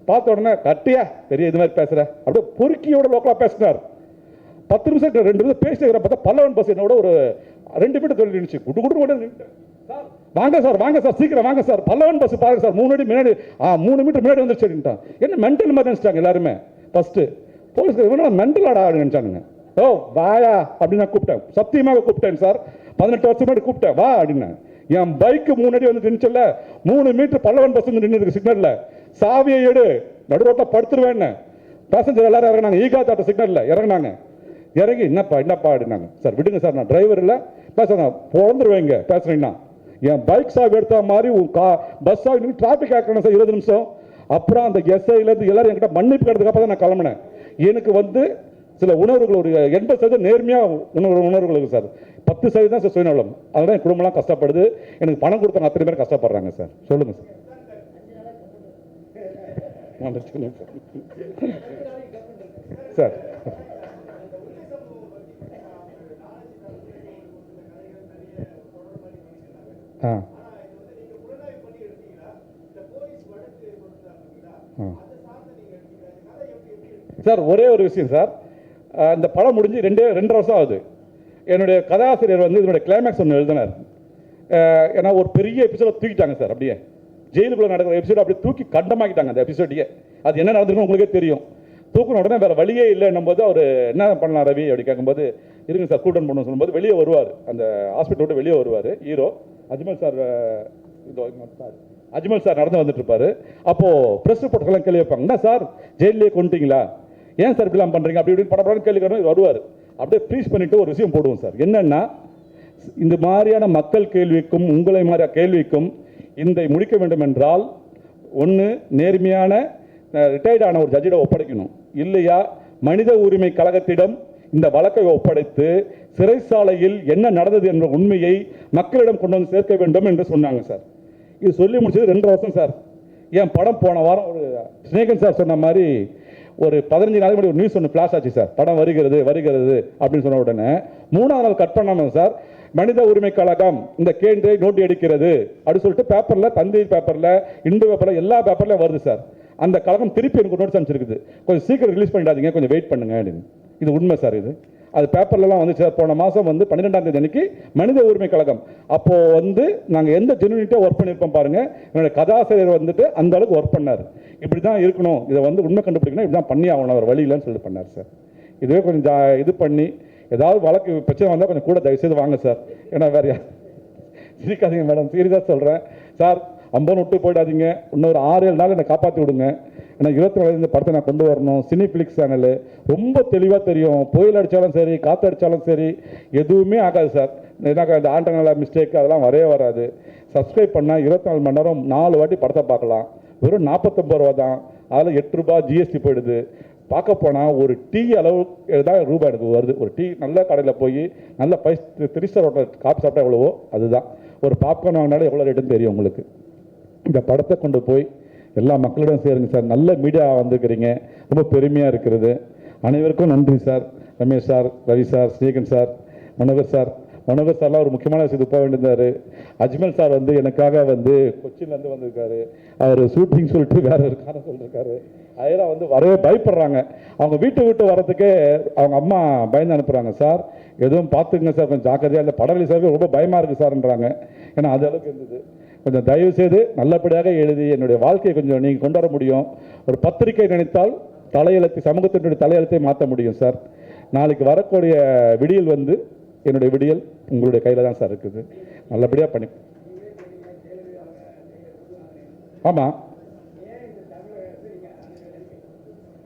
பார்த்த உடனே கட்டியா பெரிய இது மாதிரி பேசுகிற அப்படியே பொறுக்கியோட லோக்கலாக பேசினார். 10 நிமிஷம் 2 நிமிஷம் பேசிட்டு பார்த்தா பல்லவன் பஸ் என்னோட ஒரு 2 மீட்டர் தொழில் நின்றுச்சு. குடு நின்றுட்டேன். வாங்க சார் சீக்கிரம் வாங்க சார், பல்லவன் பஸ் பாருங்க சார், 3 அடி முன்னாடி 3 மீட்டர் முன்னாடி வந்துருச்சு அப்படின்ட்டான். என்ன மென்டல் மாதிரி நினச்சிட்டாங்க எல்லாருமே. ஃபர்ஸ்ட் போலீஸ் மென்டல் ஆடா நினச்சானுங்க. ஓ வாயா அப்படின்னு நான் கூப்பிட்டேன், சத்தியமாக கூப்பிட்டேன் சார். 18 வருஷம் முன்னாடி கூப்பிட்டேன் வா அப்படின்னு. என் பைக்கு முன்னாடி வந்து நின்றுச்சல, 3 மீட்டர் பல்லவன் பஸ் வந்து நின்று சிக்னல்ல, சாவியை எடு நடுரோட்ட படுத்துருவேன். பேசஞ்சர் எல்லாரும் இறங்கினாங்க, ஈகா தாட்ட சிக்னல்ல இறங்கினாங்க. இறங்கி என்னப்பா அப்படின்னாங்க. சார் விடுங்க சார், நான் டிரைவர் இல்லை, பேசுங்க பிறந்துருவேங்க பேசுறீங்கன்னா. என் பைக் சாவி எடுத்த மாதிரி பஸ் சாவி டிராஃபிக் ஆக்கணும் சார் 20 நிமிஷம். அப்புறம் அந்த எஸ்ஐலேருந்து எல்லாரும் என்கிட்ட மன்னிப்பு கேட்டதுக்கு அப்புறம் தான் நான் கிளம்பினேன். எனக்கு வந்து சில உணர்வுகள் ஒரு 80% நேர்மையாக உணர்வுகள் இருக்குது சார். 10% தான் சார் சுயநலம். அதனால என் குடும்பம்லாம் கஷ்டப்படுது. எனக்கு பணம் கொடுத்தவங்க அத்தனை பேர் கஷ்டப்படுறாங்க சார். சொல்லுங்கள் சார். சார் ஆ சார் ஒரே ஒரு விஷயம் சார், இந்த படம் முடிஞ்சு 2.5 வருஷம் ஆகுது. என்னுடைய கதாசிரியர் வந்து இதனுடைய கிளைமேக்ஸ் ஒன்று எழுதினார். ஏன்னா ஒரு பெரிய எபிசோட தூக்கிட்டாங்க சார். அப்படியே ஜெயிலுக்குள்ளே நடக்கிற எபிசோட அப்படியே தூக்கி கண்டமாக்கிட்டாங்க அந்த எபிசோடையே. அது என்ன நடந்திருக்கும் உங்களுக்கே தெரியும். தூக்கின உடனே வேறு வழியே இல்லைன்னும் போது அவர் என்ன பண்ணலாம் ரவி அப்படி கேட்கும்போது, இருங்க சார் கூட்டம் பண்ணணும் சொல்லும்போது வெளியே வருவார், அந்த ஹாஸ்பிட்டல் விட்டு வெளியே வருவார் hero Ajmal sir. Ajmal sir நடந்து வந்துட்டு இருப்பாரு. அப்போது ப்ரெஸ் ரிப்போர்ட்டர்லாம் கேள்வி வைப்பாங்க, என்ன சார் ஜெயிலே கொண்டுட்டீங்களா, ஏன் சார் இப்படிலாம் பண்ணுறீங்க அப்படி இப்படின்னு படம் கேள்வி வருவார். அப்படியே ப்ளீஸ் பண்ணிவிட்டு ஒரு விஷயம் போடுவோம் சார். என்னென்னா, இந்த மாதிரியான மக்கள் கேள்விக்கும் உங்களை மாதிரி கேள்விக்கும் இந்த முடிக்க வேண்டும் என்றால், ஒன்று நேர்மையான ரிட்டையர்டான ஒரு ஜட்ஜிடம் ஒப்படைக்கணும், இல்லையா மனித உரிமை கழகத்திடம் இந்த வழக்கை ஒப்படைத்து சிறைச்சாலையில் என்ன நடந்தது என்ற உண்மையை மக்களிடம் கொண்டு வந்து சேர்க்க வேண்டும் என்று சொன்னாங்க சார். இது சொல்லி முடிச்சது 2 வருஷம் சார். என் படம் போன வாரம் ஒரு ஸ்னேகன் சார் சொன்ன மாதிரி ஒரு 15 நாளைக்கு முன்னாடி ஒரு நியூஸ் ஒன்று ஃப்ளாஷ் ஆச்சு சார். படம் வருகிறது அப்படின்னு சொன்ன உடனே 3ஆவது நாள் கட் பண்ணாமல் சார், மனித உரிமை கழகம் இந்த கேண்டை நோட்டி அடிக்கிறது அப்படின்னு சொல்லிட்டு பேப்பரில், தந்தி பேப்பரில், இந்து பேப்பரில், எல்லா பேப்பர்லையும் வருது சார். அந்த கழகம் திருப்பி எனக்கு நோட்டீஸ் அனுப்பிச்சிருக்குது, கொஞ்சம் சீக்கிரம் ரிலீஸ் பண்ணிடாதீங்க, கொஞ்சம் வெயிட் பண்ணுங்க அப்படின்னு. இது உண்மை சார். இது அது பேப்பர்லலாம் வந்து சார் போன மாதம் வந்து 12ஆம் தேதி அன்னைக்கு மனித உரிமை கழகம். அப்போது வந்து நாங்கள் எந்த ஜெனுனிட்டியாக ஒர்க் பண்ணியிருப்போம் பாருங்கள். என்னுடைய கதாசிரியர் வந்துட்டு அந்த அளவுக்கு ஒர்க் பண்ணார். இப்படி தான் இருக்கணும், இதை வந்து உண்மை கண்டுபிடிக்கணும், இப்படி தான் பண்ணி ஆகணும் அவர் வழி இல்லைன்னு சொல்லிட்டு பண்ணார் சார். இதுவே கொஞ்சம் இது பண்ணி ஏதாவது வழக்கு பிரச்சனை வந்தால் கொஞ்சம் கூட தயவுசெய்து வாங்க சார். ஏன்னா வேறு சிரிக்காதீங்க மேடம், சீரியஸாக சொல்கிறேன் சார். 50 விட்டு போயிடாதீங்க, இன்னொரு 6-7 நாள் என்னை காப்பாற்றி விடுங்க. ஏன்னா 24 இந்த படத்தை நான் கொண்டு வரணும். சினிஃபிளிக்ஸ் சேனலு ரொம்ப தெளிவாக தெரியும், புயல் அடித்தாலும் சரி காற்று அடித்தாலும் சரி எதுவுமே ஆகாது சார். ஏன்னாக்கா இந்த ஆண்டனால மிஸ்டேக் அதெல்லாம் வரவே வராது. சப்ஸ்கிரைப் பண்ணால் 24 மணி நேரம் 4 வாட்டி படத்தை பார்க்கலாம். வெறும் 49 ரூபா தான். அதில் 8 ரூபா ஜிஎஸ்டி போயிடுது. பார்க்க போனால் ஒரு டீ அளவு தான் ரூபாய் எனக்கு வருது. ஒரு டீ நல்ல கடையில் போய் நல்ல 3 ஸ்டார் ஹோட்டல் காப்பி சாப்பிட்டா எவ்வளவோ அதுதான். ஒரு பாப்கார்ன் வாங்கினாலும் எவ்வளோ ரேட்டுன்னு தெரியும் உங்களுக்கு. இந்த படத்தை கொண்டு போய் எல்லா மக்களிடம் சேருங்க சார். நல்ல மீடியா வந்திருக்கிறீங்க, ரொம்ப பெருமையாக இருக்கிறது. அனைவருக்கும் நன்றி sir. Ramesh sir, Ravi sir, Srikan sir, Manohar சார்லாம் ஒரு முக்கியமான விஷயத்துக்கு போக வேண்டியிருந்தார். அஜ்மல் சார் வந்து எனக்காக வந்து கொச்சின்லேருந்து வந்திருக்காரு. அவர் ஷூட்டிங் சொல்லிட்டு வேற ஒரு காரணம் சொல்லியிருக்காரு. அதெல்லாம் வந்து வரவே பயப்படுறாங்க. அவங்க வீட்டு வரத்துக்கே அவங்க அம்மா பயந்து அனுப்புகிறாங்க. சார் எதுவும் பார்த்துக்குங்க சார், கொஞ்சம் ஜாக்கிரதையாக இல்லை, படம் ரிலீஸாகவே ரொம்ப பயமாக இருக்குது சார்ன்றாங்க. ஏன்னா அது அளவுக்கு இருந்தது. கொஞ்சம் தயவு செய்து நல்லபடியாக எழுதி என்னுடைய வாழ்க்கையை கொஞ்சம் நீங்கள் கொண்டு வர முடியும். ஒரு பத்திரிகை நினைத்தால் தலையெழுத்து, சமூகத்தினுடைய தலையெழுத்தை மாற்ற முடியும் சார். நாளைக்கு வரக்கூடிய விடியல் வந்து என்னுடைய விடியல் உங்களுடைய கையில் தான் சார் இருக்குது. நல்லபடியாக பண்ணி. ஆமாம்,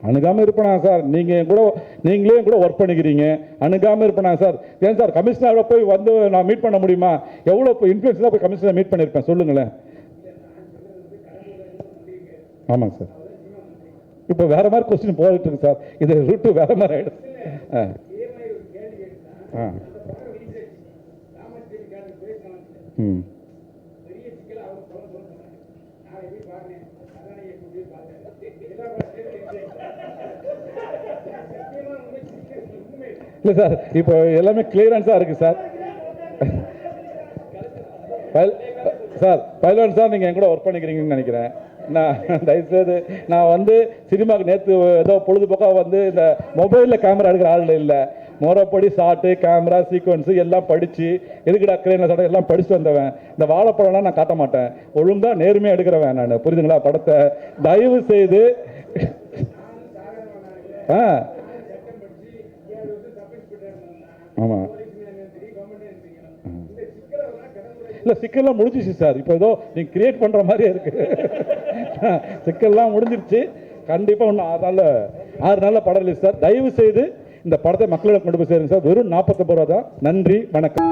அணுகாமல் இருப்பனா சார். நீங்களே கூட ஒர்க் பண்ணிக்கிறீங்க, அணுகாமல் இருப்பனா சார். ஏன் சார் கமிஷனரை போய் வந்து நான் மீட் பண்ண முடியுமா? எவ்வளோ இன்ஃப்ளூயன்ஸ் தான் போய் கமிஷனரை மீட் பண்ணியிருப்பேன் சொல்லுங்களேன். ஆமாங்க சார். இப்போ வேற மாதிரி கொஸ்டின் போயிட்டு இருக்கு சார். இது ரூட்டு வேற மாதிரி ஆகிடும். இல்லை சார், இப்போ எல்லாமே கிளியரன்ஸாக இருக்குது சார். சார் பைலவான் சார், நீங்கள் என் கூட ஒர்க் பண்ணிக்கிறீங்கன்னு நினைக்கிறேன். நான் தயவுசெய்து நான் வந்து சினிமாவுக்கு நேற்று ஏதோ பொழுதுபோக்காக வந்து இந்த மொபைலில் கேமரா எடுக்கிற ஆள் இல்லை. முறைப்படி ஷாட்டு, கேமரா, சீக்வன்ஸு எல்லாம் படித்து எதுக்குடா கிரேனில் சாட்டை எல்லாம் படிச்சுட்டு வந்தவன். இந்த வாழைப்பழம்லாம் நான் காட்ட மாட்டேன், ஒழுங்காக நேர்மையாக எடுக்கிறவன் நான். புரியுதுங்களா? படத்தை தயவு செய்து ஆமாம் இல்லை சிக்கல்லாம் முடிஞ்சிச்சு சார். இப்போ ஏதோ நீங்கள் கிரியேட் பண்ணுற மாதிரியே இருக்கு. சிக்கல்லாம் முடிஞ்சிருச்சு. கண்டிப்பாக இன்னும் 6 நாளில் படம் ரிலீஸ் சார். தயவு செய்து இந்த படத்தை மக்களிடம் கொண்டு போய் சேருங்க சார். வெறும் 49 ரூபா தான். நன்றி, வணக்கம்.